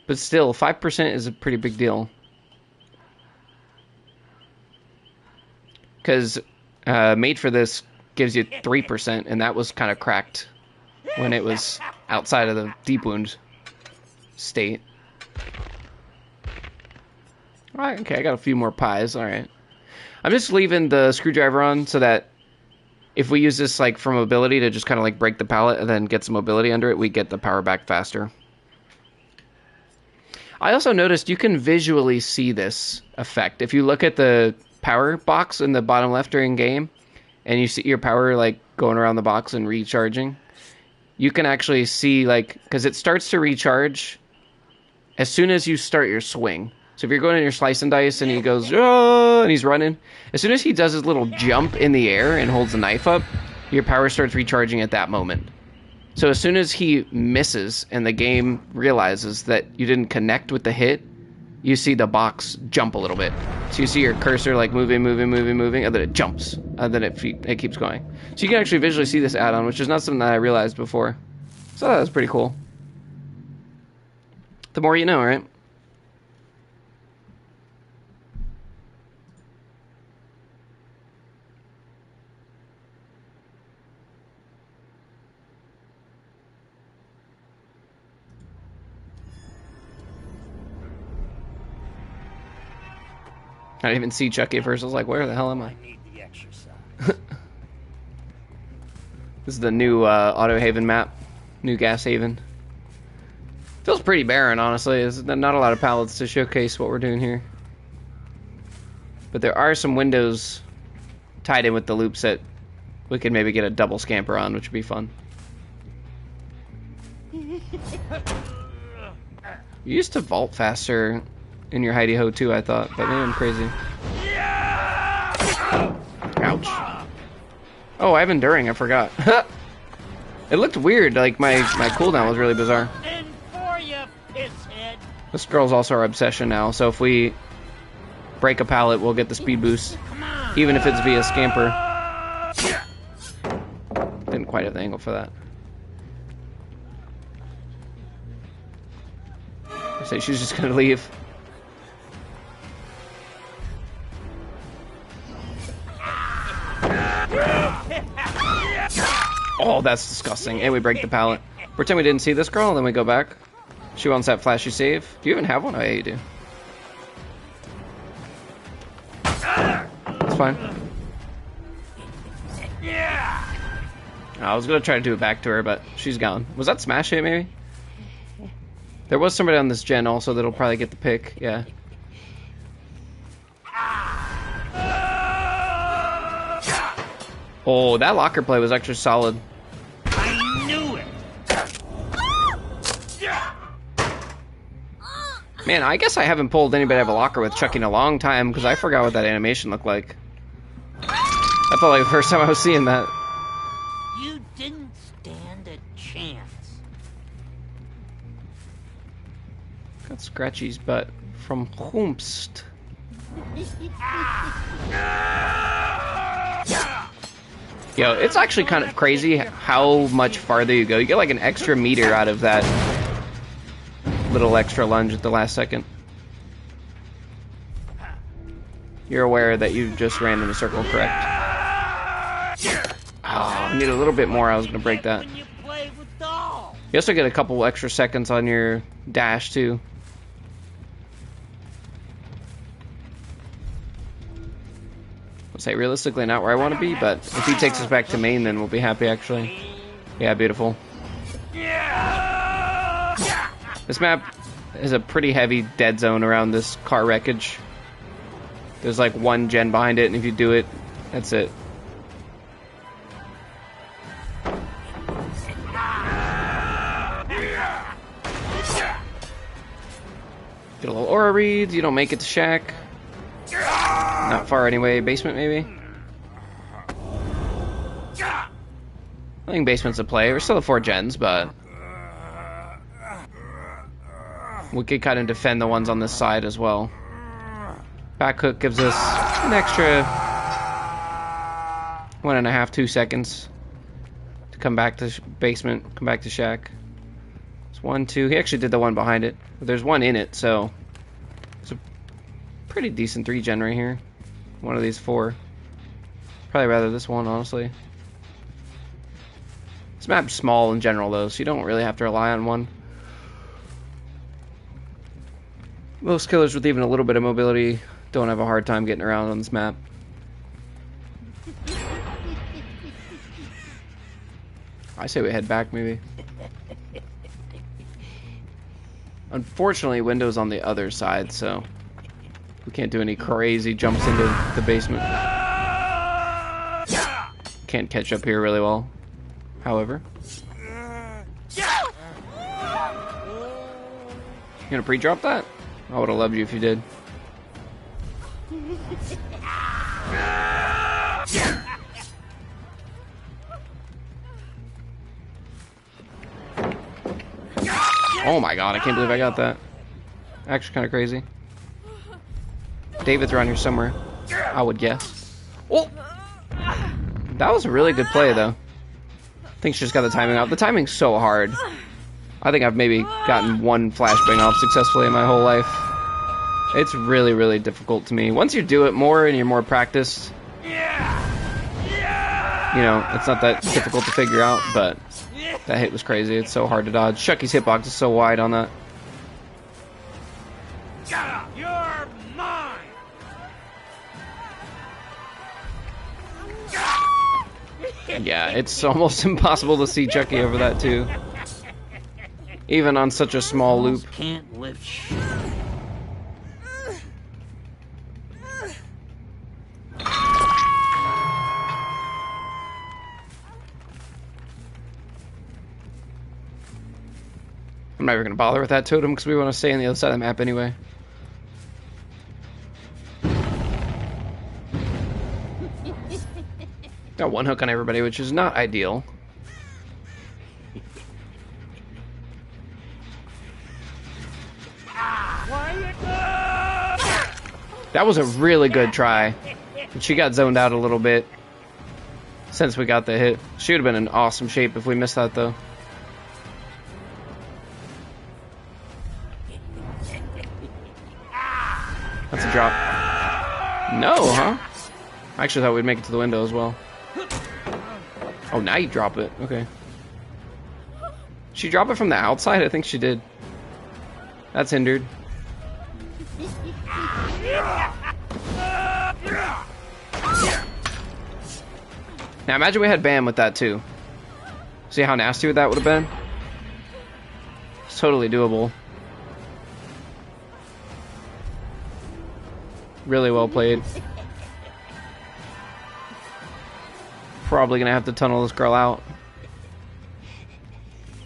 But still, 5% is a pretty big deal. Because Made for This gives you 3%, and that was kind of cracked when it was outside of the deep wound state. Alright, okay, I got a few more pies, alright. I'm just leaving the screwdriver on so that if we use this like for mobility to just kind of like break the pallet and then get some mobility under it, we get the power back faster. I also noticed you can visually see this effect. If you look at the power box in the bottom left during game, and you see your power like going around the box and recharging, you can actually see like, because it starts to recharge as soon as you start your swing. So if you're going in your slice and dice and he goes, oh, and he's running, as soon as he does his little jump in the air and holds the knife up, your power starts recharging at that moment. So as soon as he misses and the game realizes that you didn't connect with the hit, you see the box jump a little bit. So you see your cursor like moving, and then it jumps, and then it keeps going. So you can actually visually see this add-on, which is not something that I realized before. So that was pretty cool. The more you know, right? I didn't even see Chucky at first. I was like, where the hell am I? need the exercise. This is the new Auto Haven map. New Gas Haven. Feels pretty barren, honestly. There's not a lot of pallets to showcase what we're doing here. But there are some windows tied in with the loops that we could maybe get a double scamper on, which would be fun. You used to vault faster in your hidey ho too, I thought, but maybe I'm crazy. Ouch. Oh, I have enduring, I forgot. It looked weird, like my cooldown was really bizarre. This girl's also our obsession now, so if we break a pallet, we'll get the speed boost, even if it's via scamper. Didn't quite have the angle for that. I say she's just gonna leave. Oh, that's disgusting. And we break the pallet. Pretend we didn't see this girl, and then we go back. She wants that flashy save. Do you even have one? Oh, yeah, you do. It's fine. I was gonna try to do it back to her, but she's gone. Was that smash hit, maybe? There was somebody on this gen also that'll probably get the pick, yeah. Oh, that locker play was actually solid. I knew it. Man, I guess I haven't pulled anybody out of a locker with Chucky in a long time because I forgot what that animation looked like. That felt like the first time I was seeing that. You didn't stand a chance. Got Scratchy's butt from Hoomst. Yo, it's actually kind of crazy how much farther you go. You get like an extra meter out of that little extra lunge at the last second. You're aware that you just ran in a circle, correct? Oh, I need a little bit more. I was going to break that. You also get a couple extra seconds on your dash, too. I'll say realistically not where I want to be, but if he takes us back to main, then we'll be happy, actually. Yeah, beautiful. This map is a pretty heavy dead zone around this car wreckage. There's like one gen behind it, and if you do it, that's it. Get a little aura reads, you don't make it to Shack. Not far anyway, basement maybe? I think basement's a play. We're still at 4 gens, but we could kind of defend the ones on this side as well. Back hook gives us an extra 1.5, 2 seconds to come back to basement, come back to Shack. It's 1, 2. He actually did the one behind it, but there's one in it, so it's a pretty decent 3 gen right here. One of these 4. Probably rather this one, honestly. This map's small in general, though, so you don't really have to rely on one. Most killers with even a little bit of mobility don't have a hard time getting around on this map. I say we head back, maybe. Unfortunately, Window's on the other side, so we can't do any crazy jumps into the basement. Can't catch up here really well, however. You gonna pre-drop that? I would have loved you if you did. Oh my god, I can't believe I got that. Actually kind of crazy. David's around here somewhere, I would guess. Oh! That was a really good play, though. I think she just got the timing out. The timing's so hard. I think I've maybe gotten one flashbang off successfully in my whole life. It's really, really difficult to me. Once you do it more and you're more practiced, you know, it's not that difficult to figure out, but that hit was crazy. It's so hard to dodge. Chucky's hitbox is so wide on that. You're mine. Yeah, it's almost impossible to see Chucky over that, too. Even on such a small loop. Can't lift shit. I'm not even going to bother with that totem because we want to stay on the other side of the map anyway. Got one hook on everybody, which is not ideal. That was a really good try. She got zoned out a little bit since we got the hit. She would have been in awesome shape if we missed that, though. That's a drop. No, huh? I actually thought we'd make it to the window as well. Oh, now you drop it. Okay. She drop it from the outside? I think she did. That's hindered. Now imagine we had Bam with that too. See how nasty that would have been? It's totally doable. Really well played. Probably gonna have to tunnel this girl out.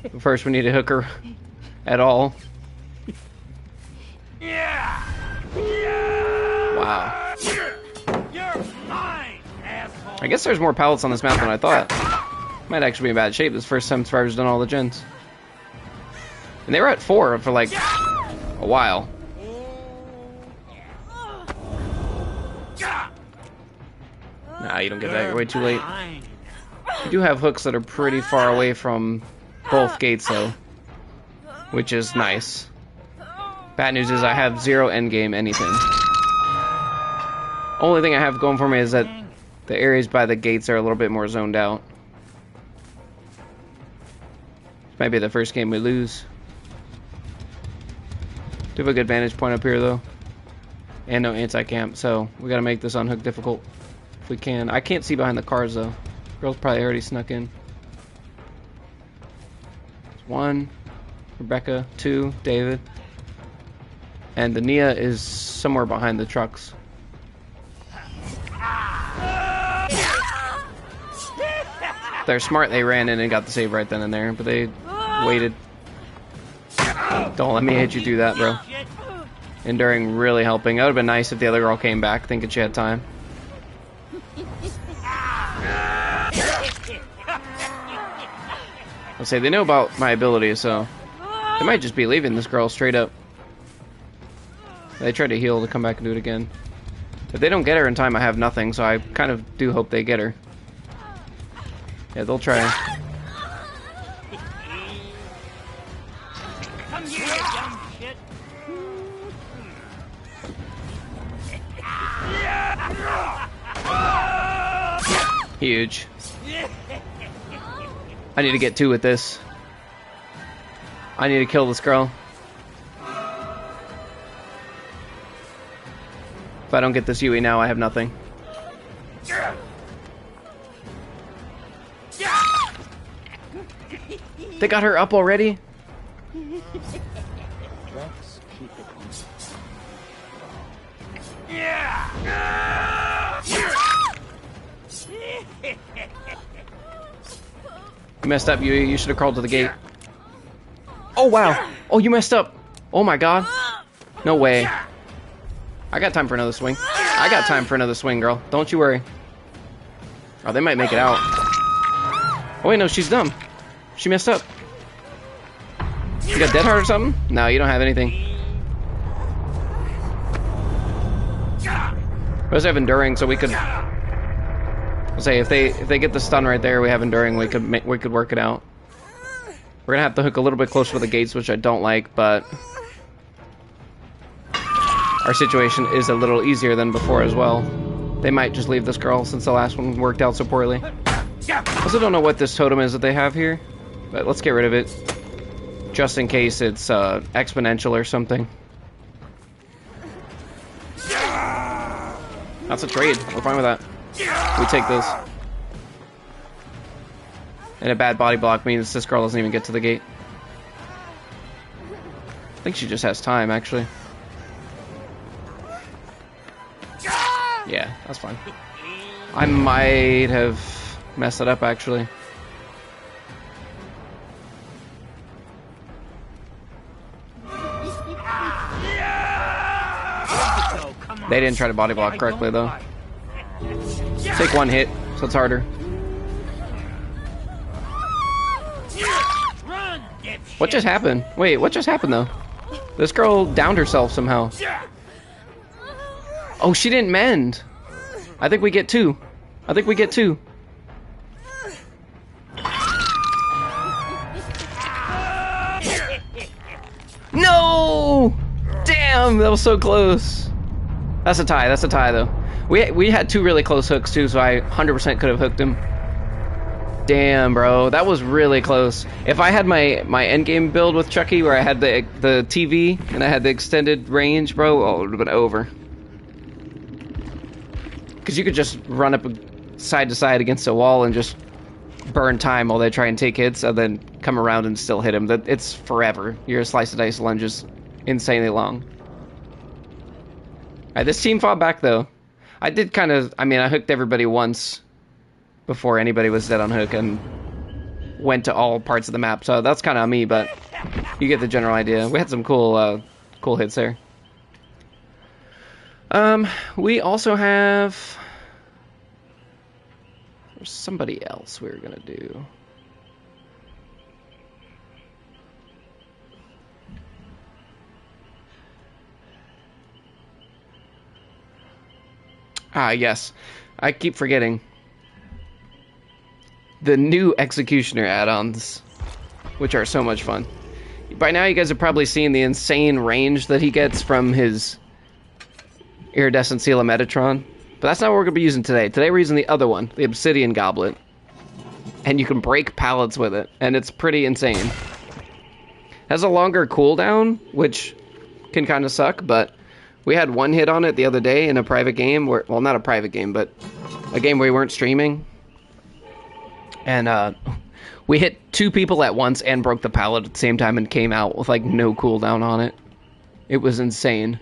But first, we need to hook her at all. Wow. You're mine, asshole. I guess there's more pallets on this map than I thought. Might actually be in bad shape. This is the first time Survivor's done all the gens. And they were at 4 for like a while. Nah, you don't get that. You're way too late. You do have hooks that are pretty far away from both gates, though, which is nice. Bad news is I have 0 endgame anything. Only thing I have going for me is that the areas by the gates are a little bit more zoned out. This might be the first game we lose. Do have a good vantage point up here, though. And no anti-camp, so we gotta make this unhook difficult if we can. I can't see behind the cars, though. Girl's probably already snuck in. 1, Rebecca, 2, David. And the Nia is somewhere behind the trucks. They're smart, they ran in and got the save right then and there, but they waited. Don't let me hit you do that, bro. Enduring really helping. That would have been nice if the other girl came back thinking she had time. I'll say they know about my ability, so they might just be leaving this girl straight up. They tried to heal to come back and do it again. If they don't get her in time, I have nothing, so I kind of do hope they get her. Yeah, they'll try. Come here, you dumb shit. Huge. I need to get 2 with this. I need to kill this girl. If I don't get this UE now, I have nothing. They got her up already? Let's keep it You messed up, UE. You should have crawled to the gate. Oh, wow. Oh, you messed up. Oh, my God. No way. I got time for another swing. I got time for another swing, girl. Don't you worry. Oh, they might make it out. Oh, wait, no, she's dumb. She messed up. You got dead heart or something? No, you don't have anything. We also have enduring, so we could. I'll say if they get the stun right there, we have enduring. We could work it out. We're gonna have to hook a little bit closer to the gates, which I don't like, but our situation is a little easier than before as well. They might just leave this girl since the last one worked out so poorly. I also don't know what this totem is that they have here, but let's get rid of it. Just in case it's exponential or something. That's a trade. We're fine with that. We take this. And a bad body block means this girl doesn't even get to the gate. I think she just has time, actually. Yeah, that's fine. I might have messed it up, actually. They didn't try to body block correctly, though. Take 1 hit, so it's harder. What just happened? Wait, what just happened, though? This girl downed herself somehow. Oh, she didn't mend. I think we get 2. I think we get 2. No! Damn, that was so close. That's a tie. That's a tie, though. We had 2 really close hooks, too, so I 100% could have hooked him. Damn, bro. That was really close. If I had my endgame build with Chucky, where I had the TV and I had the extended range, bro, oh, it would have been over. Because you could just run up side to side against a wall and just burn time while they try and take hits, and then come around and still hit him. It's forever. Your slice of dice lunge is insanely long. Alright, this team fought back, though. I did kind of... I mean, I hooked everybody once before anybody was dead on hook and went to all parts of the map, so that's kind of on me, but you get the general idea. We had some cool hits there. We also have... There's somebody else we were gonna do. Ah, yes. I keep forgetting. The new Executioner add-ons, which are so much fun. By now you guys have probably seen the insane range that he gets from his Iridescent Seal of Metatron. But that's not what we're going to be using today. Today we're using the other one, the Obsidian Goblet. And you can break pallets with it, and it's pretty insane. It has a longer cooldown, which can kind of suck, but we had one hit on it the other day in a private game, where, well, not a private game, but a game where we weren't streaming. And we hit 2 people at once and broke the pallet at the same time and came out with like no cooldown on it. It was insane.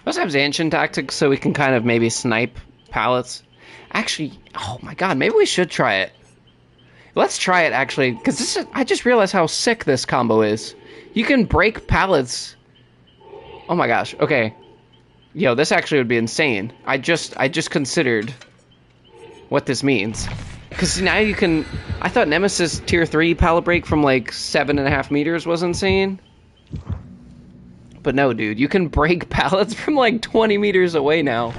Also have Zanshin tactics so we can kind of maybe snipe pallets. Actually, oh my god, maybe we should try it. Let's try it actually, because this is, I just realized how sick this combo is. You can break pallets. Oh my gosh, okay. Yo, this actually would be insane. I just considered what this means. Because now you can... I thought Nemesis tier 3 pallet break from like 7.5 meters was insane. But no, dude, you can break pallets from like 20 meters away now.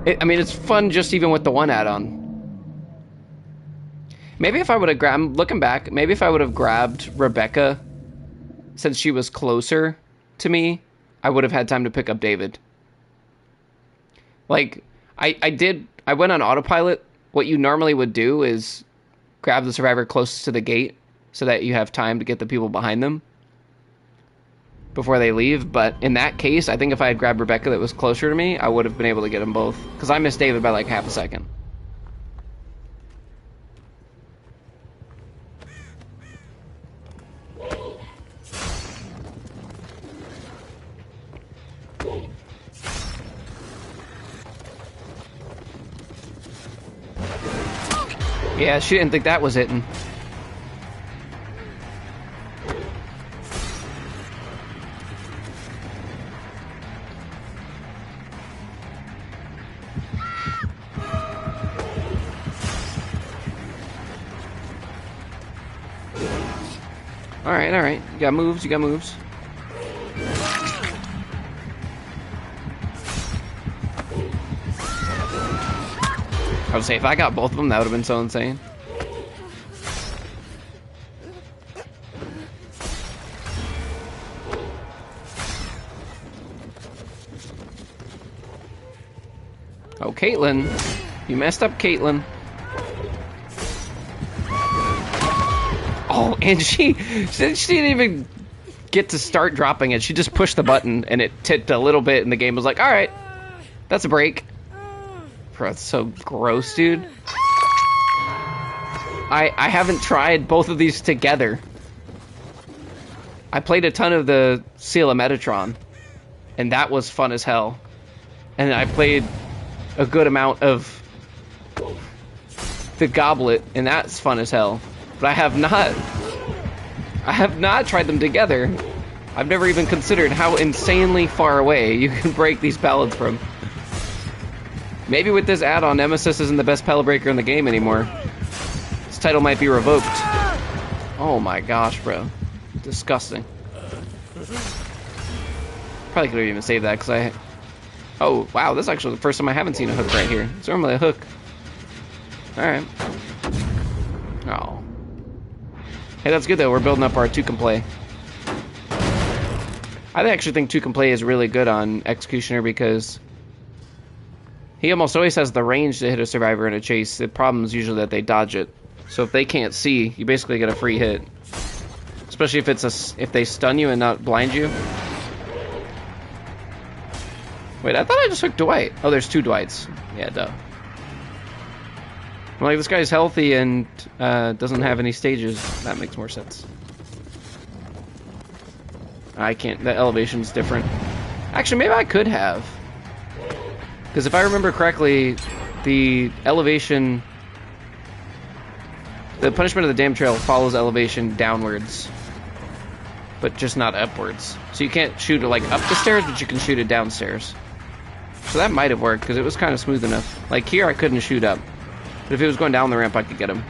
I mean, it's fun just even with the one add-on. Maybe if I would have grabbed... Looking back, maybe if I would have grabbed Rebecca, since she was closer to me, I would have had time to pick up David. Like, I went on autopilot. What you normally would do is grab the survivor closest to the gate so that you have time to get the people behind them before they leave. But in that case, I think if I had grabbed Rebecca that was closer to me, I would have been able to get them both. Because I missed David by like half a second. Yeah, she didn't think that was hitting. Alright, alright. You got moves, you got moves. I would say, if I got both of them, that would have been so insane. Oh, Caitlyn. You messed up, Caitlyn. Oh, and she didn't even get to start dropping it. She just pushed the button, and it ticked a little bit, and the game was like, alright, that's a break. Bro, that's so gross, dude. I haven't tried both of these together. I played a ton of the Seal of Metatron, and that was fun as hell. And I played a good amount of the Goblet, and that's fun as hell. But I have not tried them together. I've never even considered how insanely far away you can break these pallets from. Maybe with this add-on, Nemesis isn't the best pallet breaker in the game anymore. This title might be revoked. Oh my gosh, bro. Disgusting. Probably could have even saved that because I... Oh, wow, this is actually the first time I haven't seen a hook right here. It's normally a hook. Alright. Oh. Hey, that's good though. We're building up our 2 can play. I actually think 2 can play is really good on Executioner because he almost always has the range to hit a survivor in a chase. The problem is usually that they dodge it. So if they can't see, you basically get a free hit. Especially if if they stun you and not blind you. Wait, I thought I just hooked Dwight. Oh, there's 2 Dwights. Yeah, duh. I'm like, this guy's healthy and doesn't have any stages. That makes more sense. I can't. The elevation's different. Actually, maybe I could have. Because if I remember correctly, the elevation... The punishment of the damn trail follows elevation downwards. But just not upwards. So you can't shoot it like up the stairs, but you can shoot it downstairs. So that might have worked, because it was kind of smooth enough. Like here, I couldn't shoot up. But if it was going down the ramp, I could get him.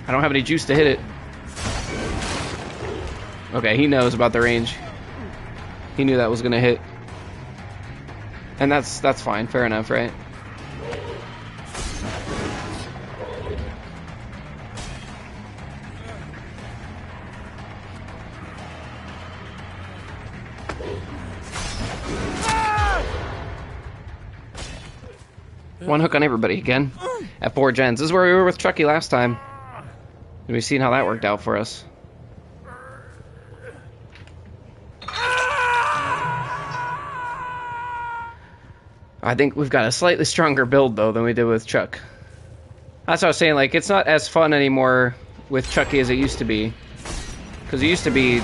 I don't have any juice to hit it. Okay, he knows about the range. He knew that was going to hit. And that's fine. Fair enough, right? One hook on everybody again. At 4 gens. This is where we were with Chucky last time. And we've seen how that worked out for us. I think we've got a slightly stronger build, though, than we did with Chuck. That's what I was saying, like, it's not as fun anymore with Chucky as it used to be. Because it used to be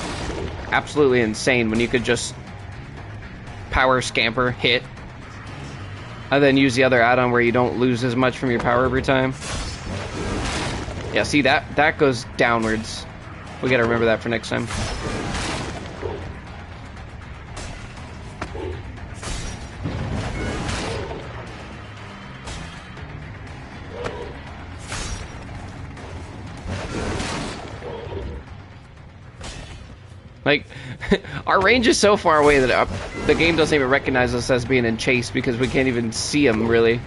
absolutely insane when you could just power, scamper, hit, and then use the other add-on where you don't lose as much from your power every time. Yeah, see, that goes downwards. We gotta remember that for next time. Like, our range is so far away that the game doesn't even recognize us as being in chase because we can't even see them, really.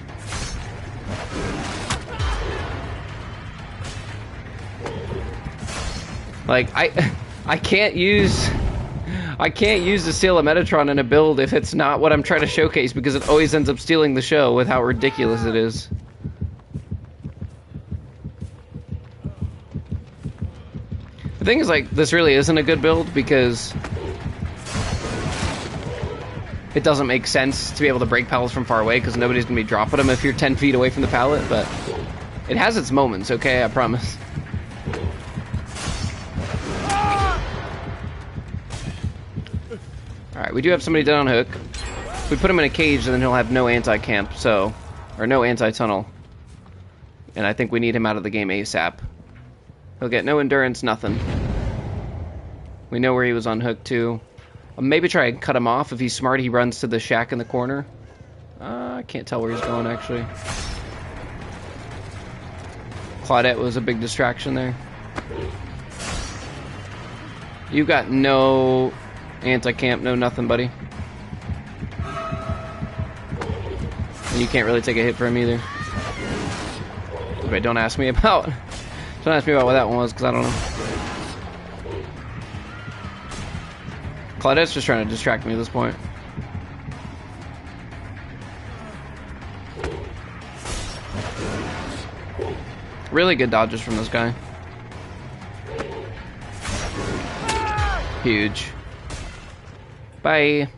Like, I can't use the steal a Metatron in a build if it's not what I'm trying to showcase because it always ends up stealing the show with how ridiculous it is. The thing is, like, this really isn't a good build because it doesn't make sense to be able to break pallets from far away because nobody's going to be dropping them if you're 10 feet away from the pallet, but it has its moments, okay? I promise. Alright, we do have somebody down on hook. If we put him in a cage, then he'll have no anti-camp, so... Or no anti-tunnel. And I think we need him out of the game ASAP. He'll get no endurance, nothing. We know where he was on hook, too. I'll maybe try and cut him off. If he's smart, he runs to the shack in the corner. I can't tell where he's going, actually. Claudette was a big distraction there. You got no anti-camp, no nothing, buddy. And you can't really take a hit for him, either. Okay, don't ask me about... Don't ask me about what that one was, because I don't know. Claudette's just trying to distract me at this point. Really good dodges from this guy. Huge. Bye.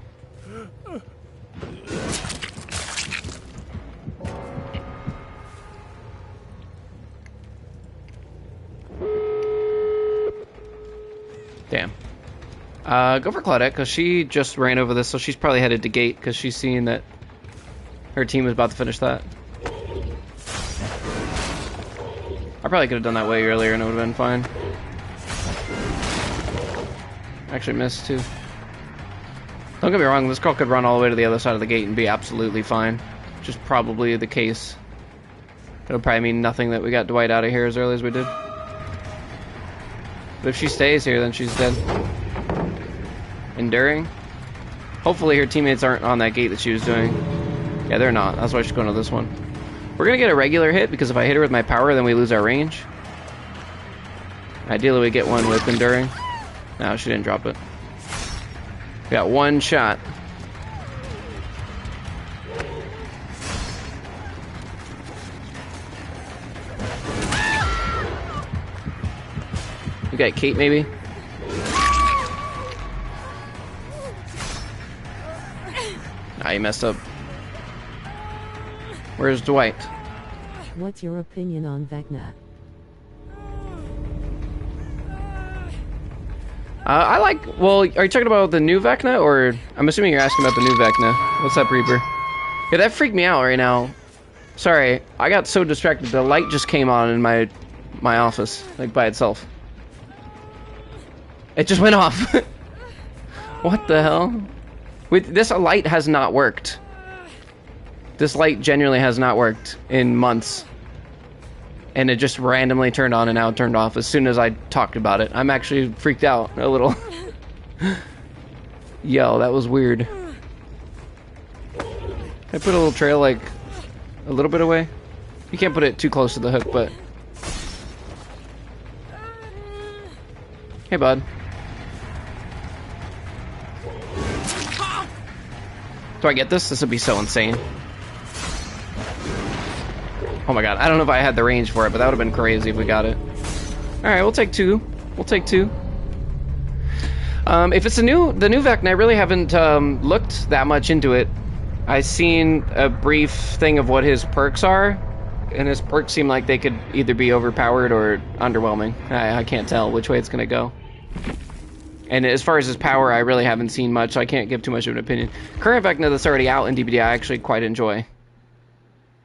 Damn. Go for Claudette, because she just ran over this, so she's probably headed to gate, because she's seeing that her team is about to finish that. I probably could have done that way earlier and it would have been fine. Actually missed, too. Don't get me wrong, this girl could run all the way to the other side of the gate and be absolutely fine. Which is probably the case. It'll probably mean nothing that we got Dwight out of here as early as we did. But if she stays here, then she's dead. Enduring. Hopefully her teammates aren't on that gate that she was doing. Yeah, they're not. That's why she's going to this one. We're going to get a regular hit, because if I hit her with my power, then we lose our range. Ideally, we get one with enduring. No, she didn't drop it. We got one shot. We got Kate, maybe? Ah, you messed up. Where's Dwight? What's your opinion on Vecna? I like... Well, are you talking about the new Vecna, or... I'm assuming you're asking about the new Vecna. What's up, Reaper? Yeah, that freaked me out right now. Sorry, I got so distracted. The light just came on in my office, like, by itself. It just went off. What the hell? This light has not worked. This light genuinely has not worked in months. And it just randomly turned on and now turned off as soon as I talked about it. I'm actually freaked out a little. Yo, that was weird. I put a little trail like a little bit away. You can't put it too close to the hook, but... Hey, bud. Do I get this? This would be so insane. Oh my god, I don't know if I had the range for it, but that would have been crazy if we got it. Alright, we'll take two. We'll take two. If it's the new Vecna, I really haven't looked that much into it. I've seen a brief thing of what his perks are, and his perks seem like they could either be overpowered or underwhelming. I can't tell which way it's going to go. And as far as his power, I really haven't seen much, so I can't give too much of an opinion. Current Vecna that's already out in DBD, I actually quite enjoy.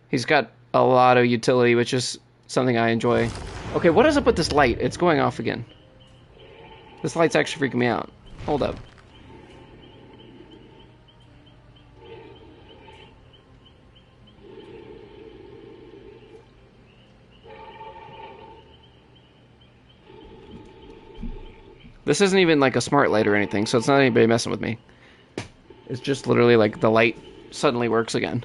He's got a lot of utility, which is something I enjoy. Okay, what is up with this light? It's going off again. This light's actually freaking me out. Hold up. This isn't even like a smart light or anything, so it's not anybody messing with me. It's just literally like the light suddenly works again.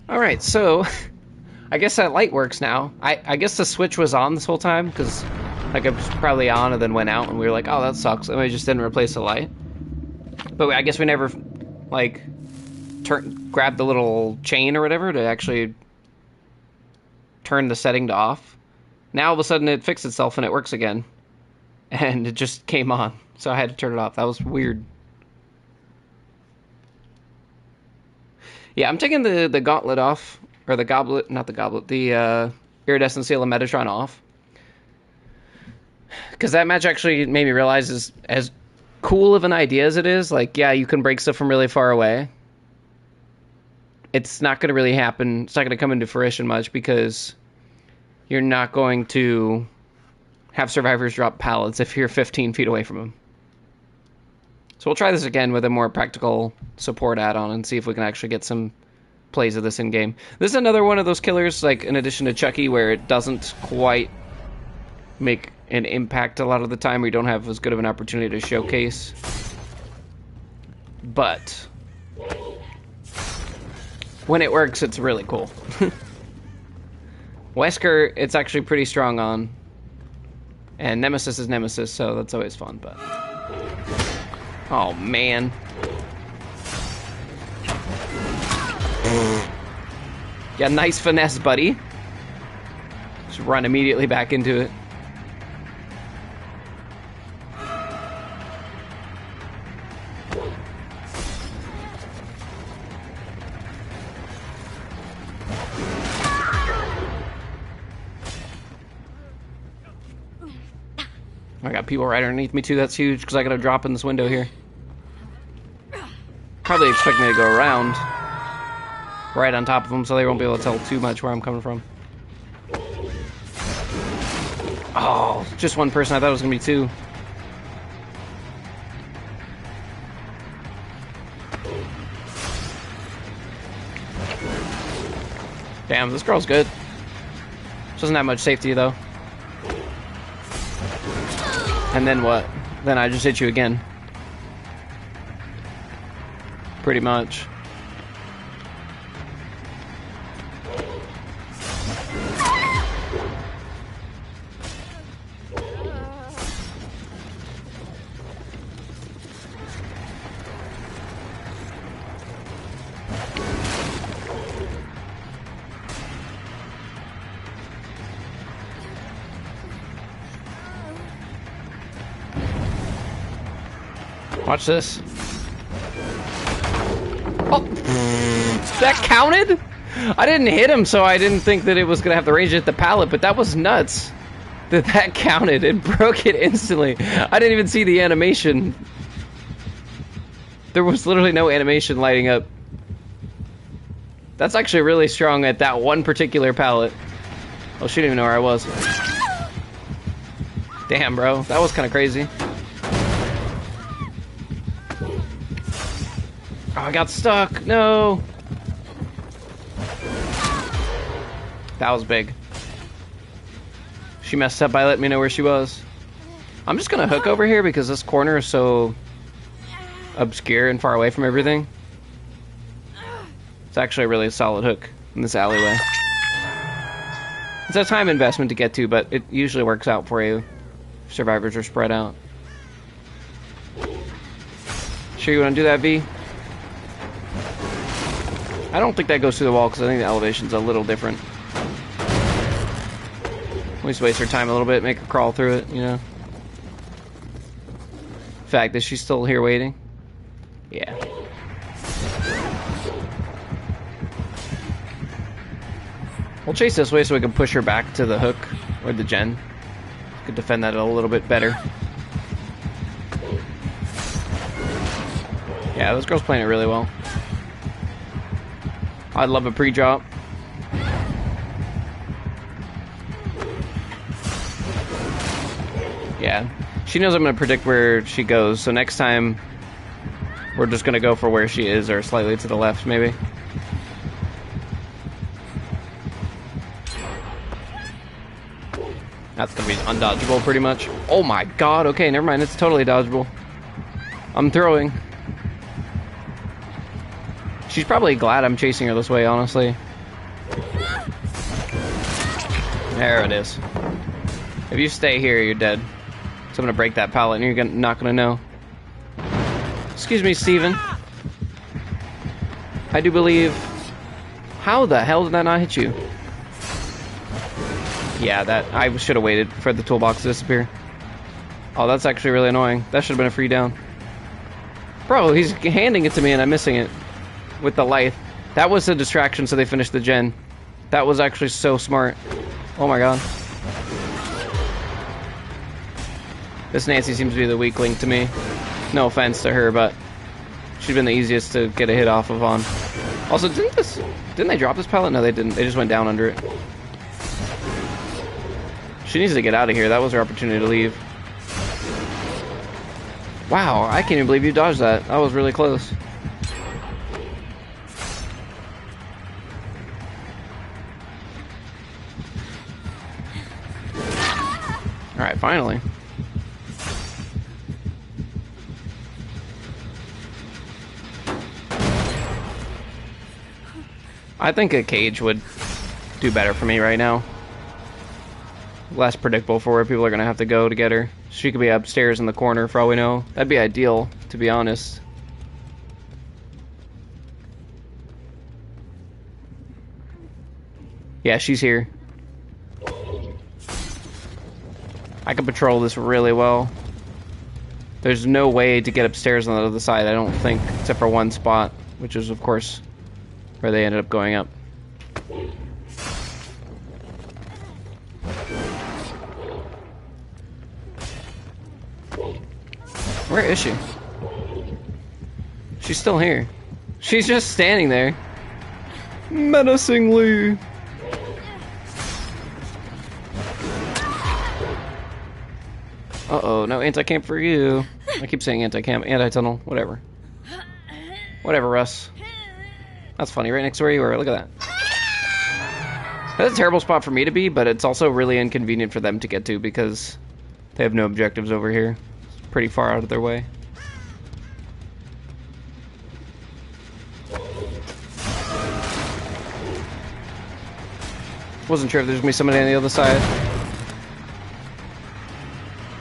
Alright, so I guess that light works now. I guess the switch was on this whole time, because like it was probably on and then went out, and we were like, oh, that sucks, and we just didn't replace the light. But I guess we never, like, grabbed the little chain or whatever to actually turn the setting to off. Now all of a sudden it fixed itself and it works again. And it just came on, so I had to turn it off. That was weird. Yeah, I'm taking the gauntlet off, or the goblet, not the goblet, the iridescent seal of Metatron off. Because that match actually made me realize is as cool of an idea as it is, like, yeah, you can break stuff from really far away. It's not going to really happen. It's not going to come into fruition much because you're not going to have survivors drop pallets if you're 15 feet away from them. So we'll try this again with a more practical support add-on and see if we can actually get some plays of this in-game. This is another one of those killers, like, in addition to Chucky, where it doesn't quite make an impact a lot of the time. We don't have as good of an opportunity to showcase. But when it works, it's really cool. Wesker, it's actually pretty strong on. And Nemesis is Nemesis, so that's always fun, but... Oh, man. Yeah, nice finesse, buddy. Just run immediately back into it. I got people right underneath me too. That's huge because I got to drop in this window here. Probably expect me to go around right on top of them so they won't be able to tell too much where I'm coming from. Oh, just one person. I thought it was going to be two. Damn, this girl's good. She doesn't have much safety though. And then what? Then I just hit you again. Pretty much. Watch this. Oh, that counted? I didn't hit him, so I didn't think that it was gonna have the range to hit the pallet, but that was nuts. That counted. It broke it instantly. I didn't even see the animation. There was literally no animation lighting up. That's actually really strong at that one particular pallet. Oh, she didn't even know where I was. Damn, bro. That was kind of crazy. Oh, I got stuck. No. That was big. She messed up by letting me know where she was. I'm just gonna hook over here because this corner is so obscure and far away from everything. It's actually a really solid hook in this alleyway. It's a time investment to get to, but it usually works out for you. Survivors are spread out. Sure you want to do that, V? I don't think that goes through the wall because I think the elevation's a little different. We just waste her time a little bit, make her crawl through it, you know. In fact, is she still here waiting? Yeah. We'll chase this way so we can push her back to the hook or the gen. Could defend that a little bit better. Yeah, this girl's playing it really well. I'd love a pre-drop. Yeah. She knows I'm going to predict where she goes, so next time we're just going to go for where she is or slightly to the left, maybe. That's going to be undodgeable pretty much. Oh my god, okay, never mind, it's totally dodgeable. I'm throwing. She's probably glad I'm chasing her this way, honestly. There it is. If you stay here, you're dead. So I'm gonna break that pallet and you're not gonna know. Excuse me, Steven. I do believe... How the hell did that not hit you? Yeah, that... I should have waited for the toolbox to disappear. Oh, that's actually really annoying. That should have been a free down. Bro, he's handing it to me and I'm missing it. With the lithe. That was a distraction so they finished the gen. That was actually so smart. Oh my god. This Nancy seems to be the weak link to me. No offense to her, but she'd been the easiest to get a hit off of on. Also, didn't they drop this pallet? No, they didn't. They just went down under it. She needs to get out of here. That was her opportunity to leave. Wow, I can't even believe you dodged that. That was really close. Alright, finally. I think a cage would do better for me right now. Less predictable for where people are gonna have to go to get her. She could be upstairs in the corner for all we know. That'd be ideal, to be honest. Yeah, she's here. I can patrol this really well. There's no way to get upstairs on the other side, I don't think, except for one spot, which is, of course, where they ended up going up. Where is she? She's still here. She's just standing there. Menacingly. Uh-oh, no anti-camp for you. I keep saying anti-camp, anti-tunnel, whatever. Whatever, Russ. That's funny, right next to where you were. Look at that. That's a terrible spot for me to be, but it's also really inconvenient for them to get to because they have no objectives over here. It's pretty far out of their way. Wasn't sure if there's gonna be somebody on the other side.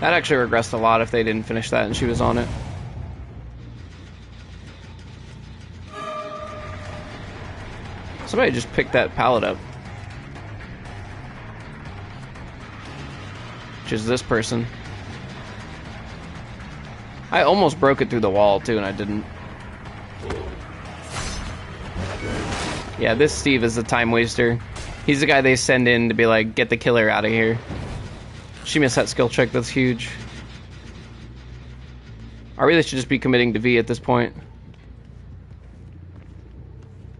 That actually regressed a lot if they didn't finish that and she was on it. Somebody just picked that pallet up. Which is this person. I almost broke it through the wall too and I didn't. Yeah, this Steve is the time waster. He's the guy they send in to be like, get the killer out of here. She missed that skill check, that's huge. I really should just be committing to V at this point.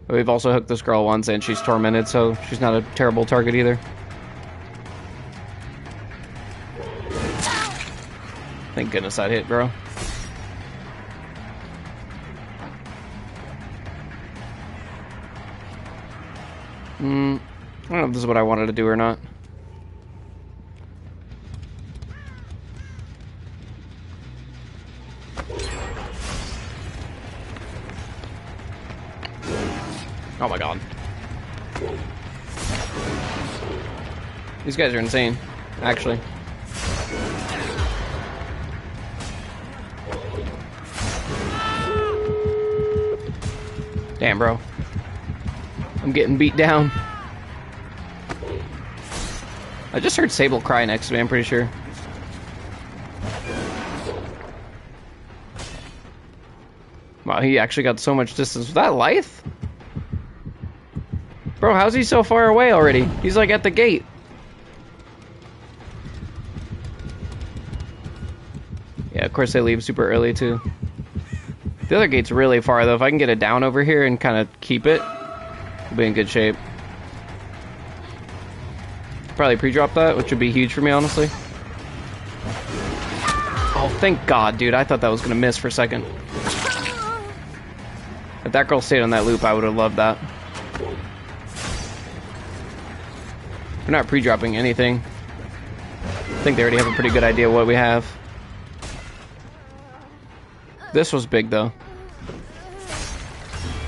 But we've also hooked this girl once and she's tormented, so she's not a terrible target either. Thank goodness that hit, bro. I don't know if this is what I wanted to do or not. Oh my god. These guys are insane, actually. Damn, bro. I'm getting beat down. I just heard Sable cry next to me, I'm pretty sure. Wow, he actually got so much distance. Was that Lythe? Bro, how's he so far away already? He's like at the gate. Yeah, of course they leave super early too. The other gate's really far though. If I can get it down over here and kind of keep it, we'll be in good shape. Probably pre-drop that, which would be huge for me, honestly. Oh, thank God, dude. I thought that was gonna miss for a second. If that girl stayed on that loop, I would have loved that. We're not pre-dropping anything. I think they already have a pretty good idea of what we have. This was big, though.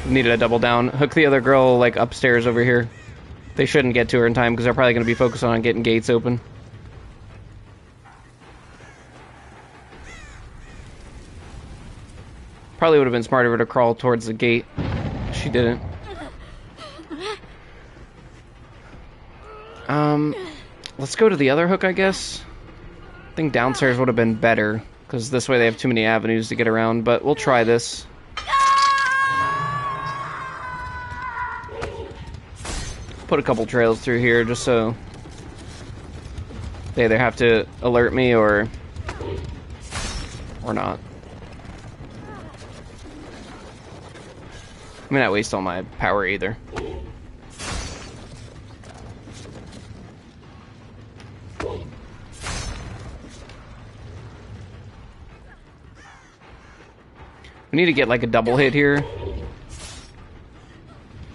Needed a double down. Hook the other girl, like, upstairs over here. They shouldn't get to her in time, because they're probably going to be focused on getting gates open. Probably would have been smarter to crawl towards the gate. She didn't. Let's go to the other hook, I guess. I think downstairs would have been better, because this way they have too many avenues to get around, but we'll try this. Put a couple trails through here just so they either have to alert me or not. I mean, not waste all my power either. We need to get like a double hit here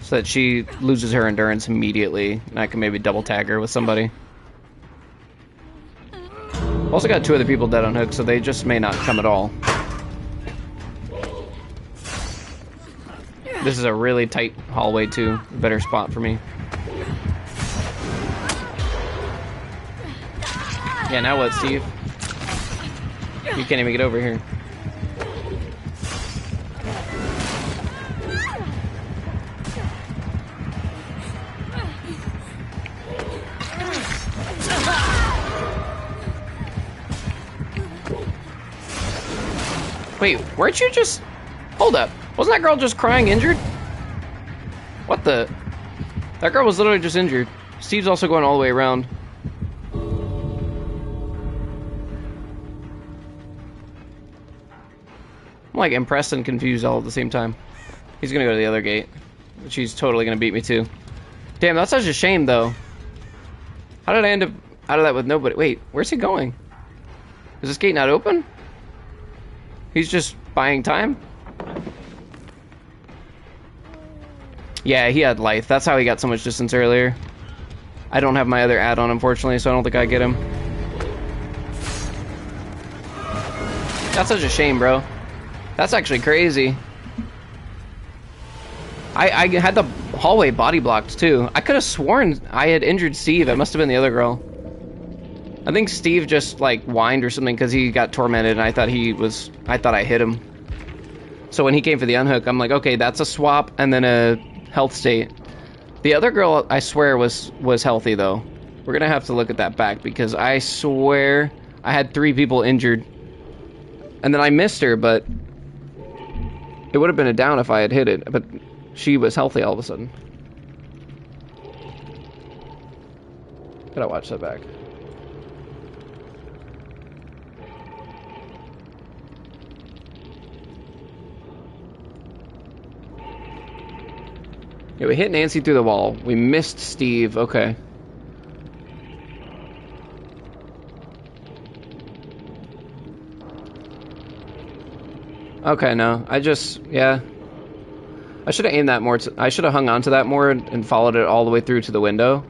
so that she loses her endurance immediately and I can maybe double tag her with somebody. Also got 2 other people dead on hook, so they just may not come at all. This is a really tight hallway too, a better spot for me. Yeah, now what, Steve? You can't even get over here. Wait, weren't you just... Hold up. Wasn't that girl just crying injured? What the... That girl was literally just injured. Steve's also going all the way around. I'm like impressed and confused all at the same time. He's gonna go to the other gate. She's totally gonna beat me too. Damn, that's such a shame though. How did I end up out of that with nobody? Wait, where's he going? Is this gate not open? He's just buying time? Yeah, he had life. That's how he got so much distance earlier. I don't have my other add-on, unfortunately, so I don't think I get him. That's such a shame, bro. That's actually crazy. I had the hallway body blocked, too. I could have sworn I had injured Steve. It must have been the other girl. I think Steve just, like, whined or something because he got tormented, and I thought I hit him. So when he came for the unhook, I'm like, okay, that's a swap and then a health state. The other girl, I swear, was healthy, though. We're gonna have to look at that back because I swear I had 3 people injured. And then I missed her, but it would have been a down if I had hit it, but she was healthy all of a sudden. Gotta watch that back. Yeah, we hit Nancy through the wall. We missed Steve. Okay. Okay, no. Yeah. I should have aimed that more. I should have hung on to that more and followed it all the way through to the window.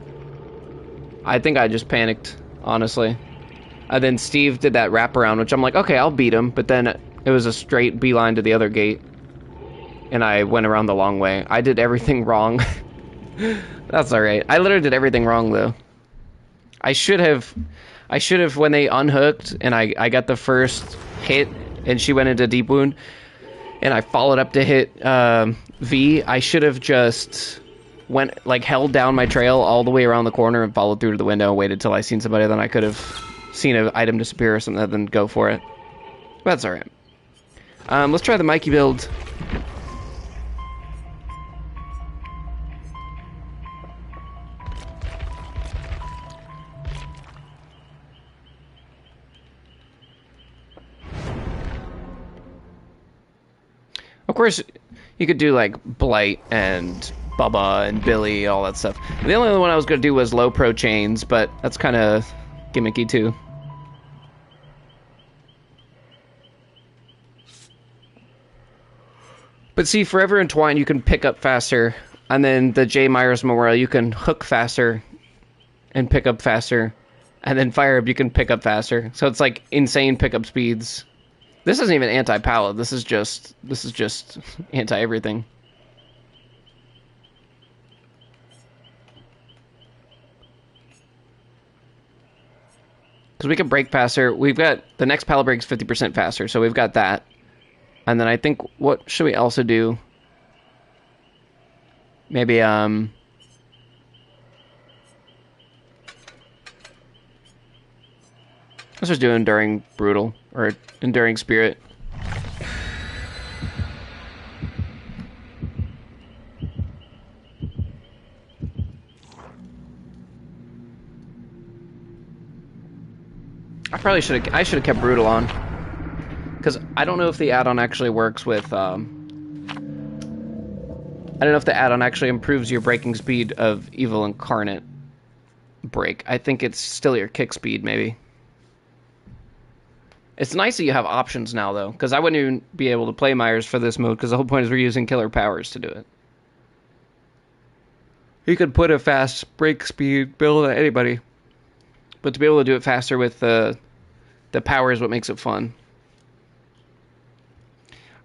I think I just panicked, honestly. And then Steve did that wraparound, which I'm like, okay, I'll beat him. But then it was a straight beeline to the other gate. And I went around the long way. I did everything wrong. That's alright. I literally did everything wrong, though. I should have, when they unhooked, and I got the first hit, and she went into deep wound, and I followed up to hit V, I should have just held down my trail all the way around the corner and followed through to the window and waited till I seen somebody, then I could have seen an item disappear or something, then go for it. That's alright. Let's try the Mikey build. Of course, you could do like Blight and Bubba and Billy, all that stuff. The only other one I was going to do was low pro chains, but that's kind of gimmicky too. But see, Forever Entwine you can pick up faster, and then the J. Myers Memorial you can hook faster and pick up faster, and then Fire Up you can pick up faster. So it's like insane pickup speeds. This isn't even anti-pallet. This is just anti-everything. Because we can break faster. We've got the next pallet break's 50% faster, so we've got that. And then I think what should we also do? Maybe let's just do Enduring Brutal or Enduring Spirit. I should have kept Brutal on, because I don't know if the add-on actually works with I don't know if the add-on actually improves your breaking speed of Evil Incarnate break. I think it's still your kick speed, maybe. It's nice that you have options now, though, because I wouldn't even be able to play Myers for this mode, because the whole point is we're using killer powers to do it. You could put a fast break speed build on anybody, but to be able to do it faster with the power is what makes it fun.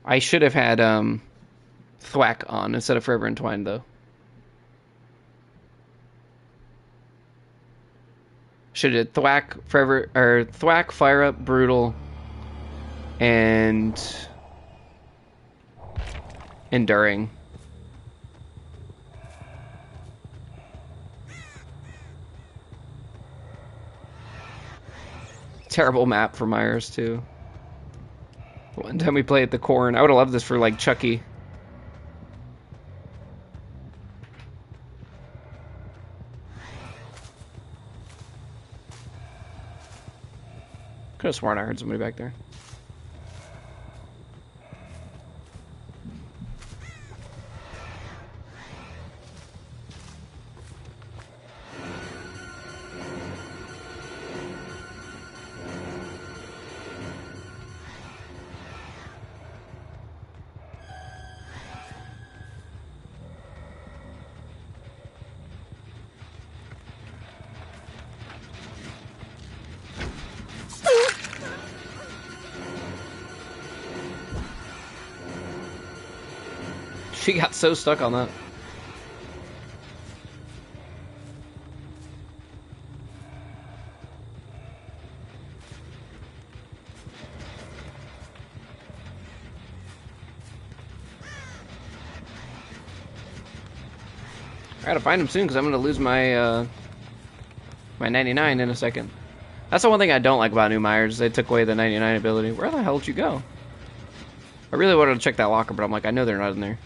I should have had Thwack on instead of Forever Entwined, though. Should have did Thwack, Forever, or Thwack, Fire Up, Brutal, and Enduring. Terrible map for Myers, too. One time we played at the Corn. I would have loved this for, like, Chucky. Could have sworn I heard somebody back there. She got so stuck on that. I gotta find him soon because I'm gonna lose my my 99 in a second. That's the one thing I don't like about New Myers. They took away the 99 ability. Where the hell did you go? I really wanted to check that locker, but I'm like, I know they're not in there.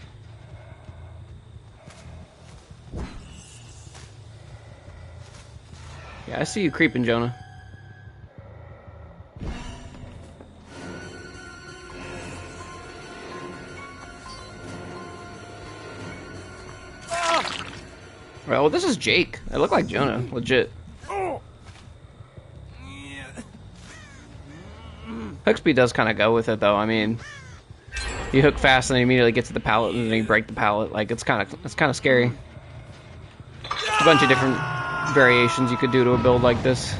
Yeah, I see you creeping, Jonah. Well, this is Jake. I look like Jonah, legit. Hook speed does kind of go with it, though. I mean, you hook fast and then you immediately get to the pallet and then you break the pallet. Like, it's kind of scary. A bunch of different variations you could do to a build like this.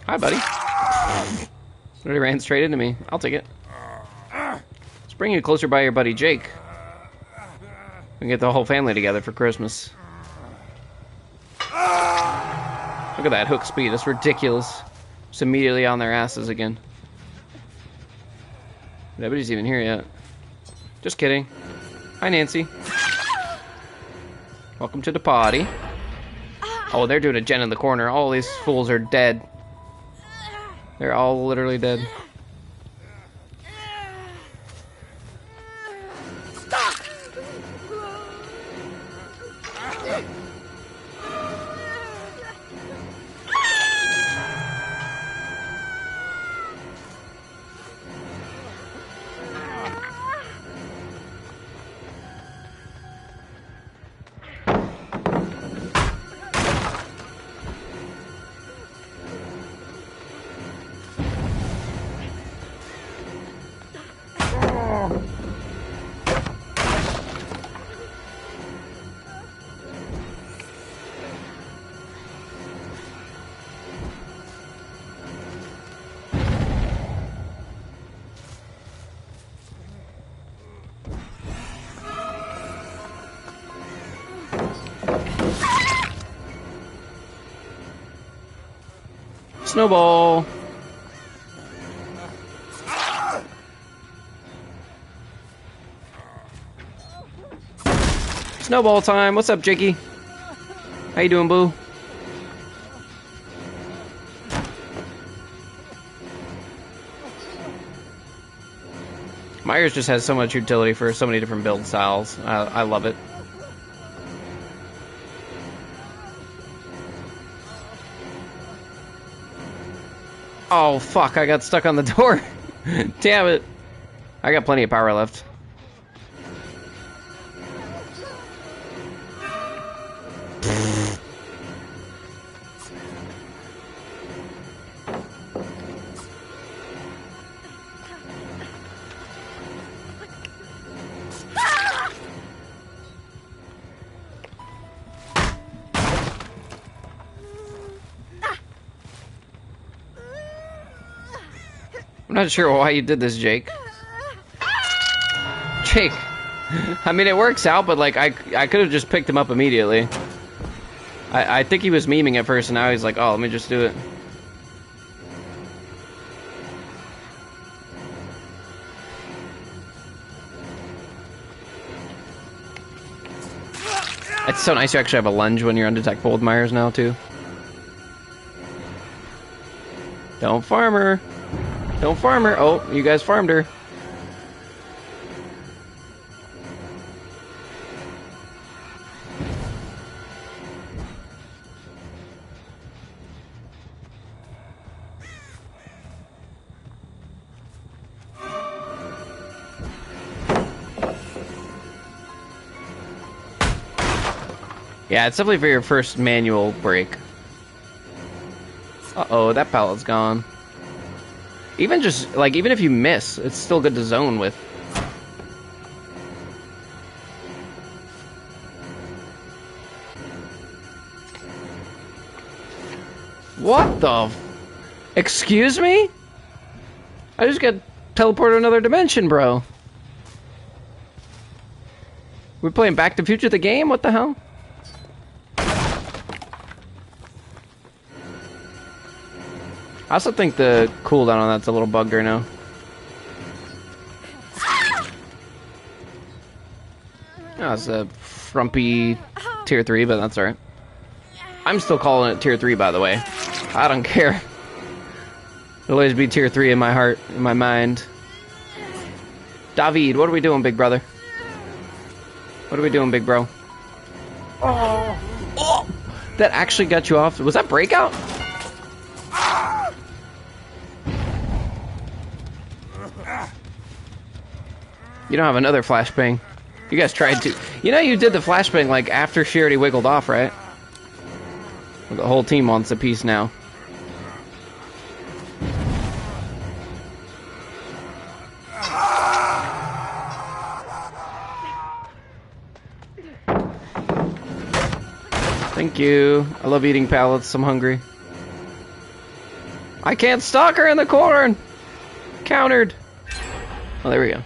Hi, buddy. He ran straight into me. I'll take it. Let's bring you closer by your buddy Jake. We can get the whole family together for Christmas. Look at that hook speed. That's ridiculous. Just immediately on their asses again. Nobody's even here yet. Just kidding. Hi, Nancy. Welcome to the party. Oh, they're doing a gen in the corner. All these fools are dead. They're all literally dead. Snowball. Snowball time. What's up, Jakey? How you doing, boo? Myers just has so much utility for so many different build styles. I love it. Oh, fuck, I got stuck on the door. Damn it. I got plenty of power left. I'm not sure why you did this, Jake. Jake. I mean, it works out, but like, I could have just picked him up immediately. I think he was memeing at first, and now he's like, oh, let me just do it. It's so nice you actually have a lunge when you're undetectable with Myers now, too. Don't farm her. Don't farm her. Oh, you guys farmed her. Yeah, it's definitely for your first manual break. Uh-oh, that pallet's gone. Even just, like, even if you miss, it's still good to zone with. What the excuse me? I just got teleported to another dimension, bro. We're playing Back to the Future the game? What the hell? I also think the cooldown on that's a little bugged right now. Oh, it's a frumpy tier 3, but that's alright. I'm still calling it tier 3, by the way. I don't care. It'll always be tier 3 in my heart, in my mind. David, what are we doing, big brother? What are we doing, big bro? Oh! That actually got you off. Was that breakout? You don't have another flashbang. You guys tried to. You know you did the flashbang like after she already wiggled off, right? Well, the whole team wants a piece now. Thank you. I love eating pallets. I'm hungry. I can't stalk her in the corn! Countered. Oh, there we go.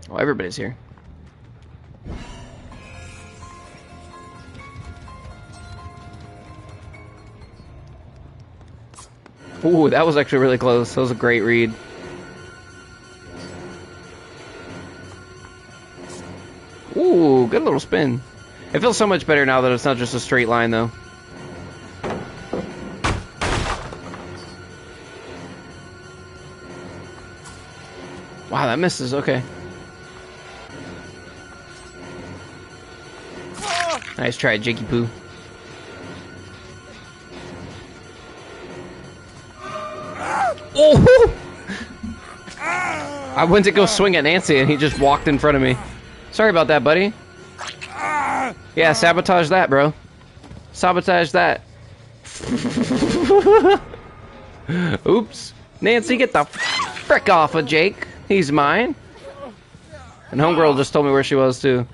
Oh, everybody's here. Ooh, that was actually really close. That was a great read. Ooh, good little spin. It feels so much better now that it's not just a straight line, though. Wow, that misses. Okay. Nice try, Jakey Poo. Oh! I went to go swing at Nancy and he just walked in front of me. Sorry about that, buddy. Yeah, sabotage that, bro. Sabotage that. Oops. Nancy, get the frick off of Jake. He's mine. And Homegirl just told me where she was, too.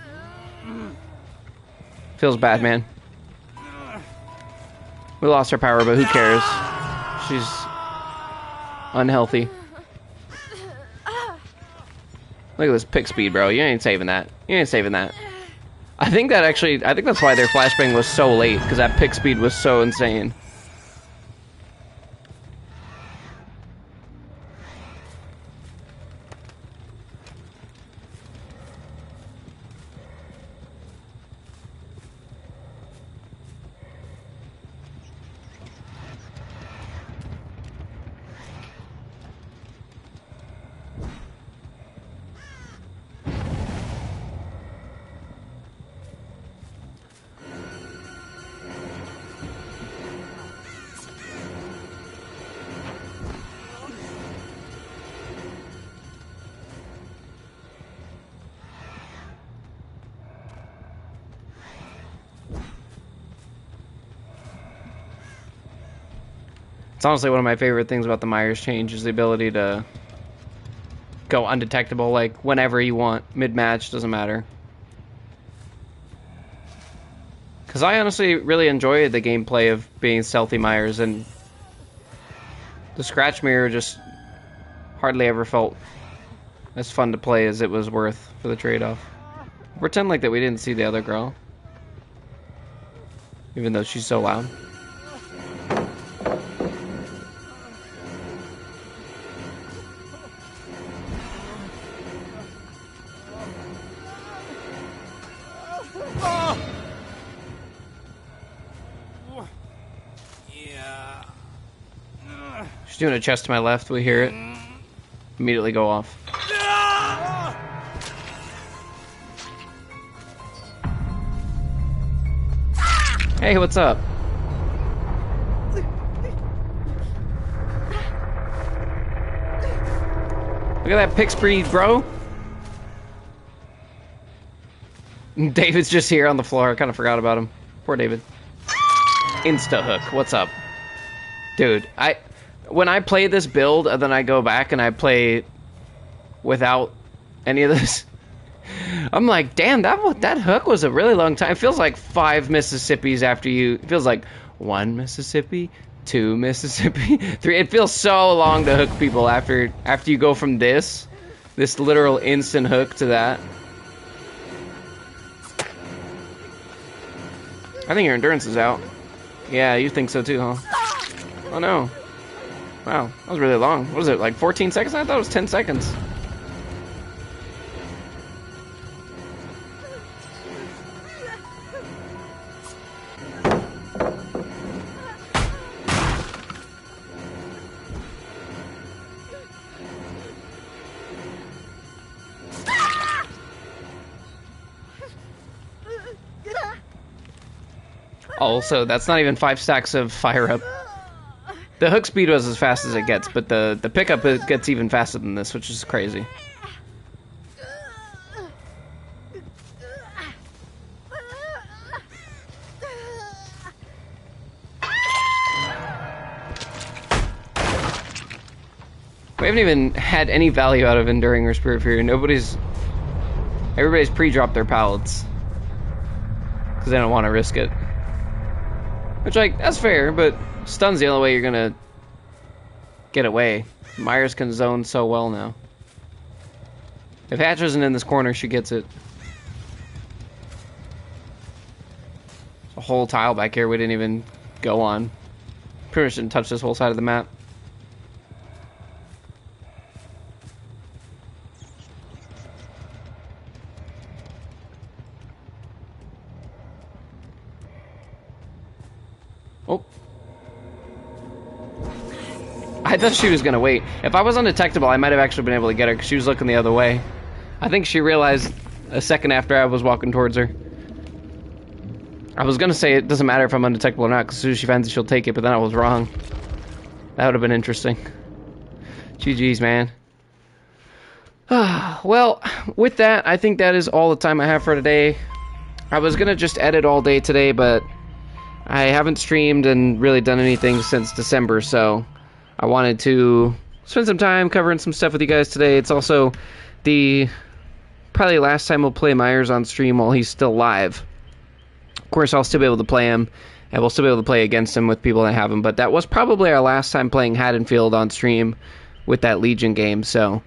Feels bad, man. We lost her power, but who cares? She's unhealthy. Look at this pick speed, bro. You ain't saving that. You ain't saving that. I think that's why their flashbang was so late, because that pick speed was so insane. It's honestly one of my favorite things about the Myers change is the ability to go undetectable, like, whenever you want. Mid-match, doesn't matter. Because I honestly really enjoy the gameplay of being stealthy Myers, and the scratch mirror just hardly ever felt as fun to play as it was worth for the trade-off. Pretend like that we didn't see the other girl. Even though she's so loud. She's doing a chest to my left. We hear it. Immediately go off. Hey, what's up? Look at that pig speed, bro. David's just here on the floor. I kind of forgot about him. Poor David. Insta hook. What's up? Dude, when I play this build and then I go back and I play without any of this, I'm like, damn, that hook was a really long time. It feels like 5 Mississippis after you. It feels like 1 Mississippi, 2 Mississippi, 3. It feels so long to hook people after you go from this literal instant hook to that. I think your endurance is out. Yeah, you think so too, huh? Oh no. Wow, that was really long. What was it, like 14 seconds? I thought it was 10 seconds. Also, that's not even 5 stacks of fire up. The hook speed was as fast as it gets, but the pickup it gets even faster than this, which is crazy. We haven't even had any value out of Enduring or Spirit Fury. Everybody's pre-dropped their pallets because they don't want to risk it. Which, like, that's fair, but stun's the only way you're gonna get away. Myers can zone so well now. If Hatcher isn't in this corner, she gets it. There's a whole tile back here we didn't even go on. Pretty much didn't touch this whole side of the map. Oh. I thought she was gonna wait. If I was undetectable, I might have actually been able to get her because she was looking the other way. I think she realized a second after I was walking towards her. I was gonna say it doesn't matter if I'm undetectable or not because as soon as she finds it, she'll take it, but then I was wrong. That would have been interesting. GG's, man. Well, with that, I think that is all the time I have for today. I was gonna just edit all day today, but I haven't streamed and really done anything since December, so I wanted to spend some time covering some stuff with you guys today. It's also the probably last time we'll play Myers on stream while he's still live. Of course, I'll still be able to play him, and we'll still be able to play against him with people that have him, but that was probably our last time playing Haddonfield on stream with that Legion game, so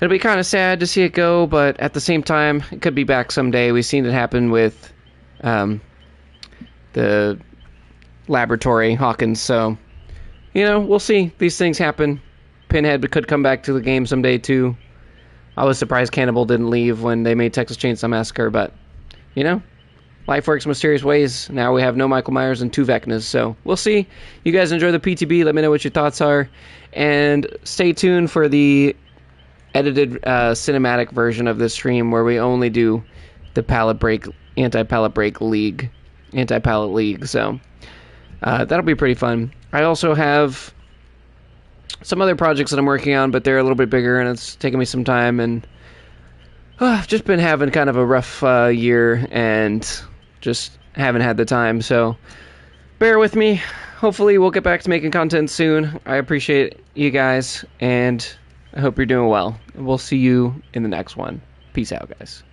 it'll be kind of sad to see it go, but at the same time, it could be back someday. We've seen it happen with the laboratory Hawkins, so you know, we'll see. These things happen. Pinhead could come back to the game someday too. I was surprised Cannibal didn't leave when they made Texas Chainsaw Massacre, but you know, life works mysterious ways. Now we have no Michael Myers and 2 Vecnas, so we'll see. You guys enjoy the PTB. Let me know what your thoughts are, and stay tuned for the edited cinematic version of this stream where we only do the Anti-Pallet League. So that'll be pretty fun. I also have some other projects that I'm working on, but they're a little bit bigger, and it's taking me some time, and I've just been having kind of a rough year, and just haven't had the time, so bear with me. Hopefully we'll get back to making content soon. I appreciate you guys, and I hope you're doing well. We'll see you in the next one. Peace out, guys.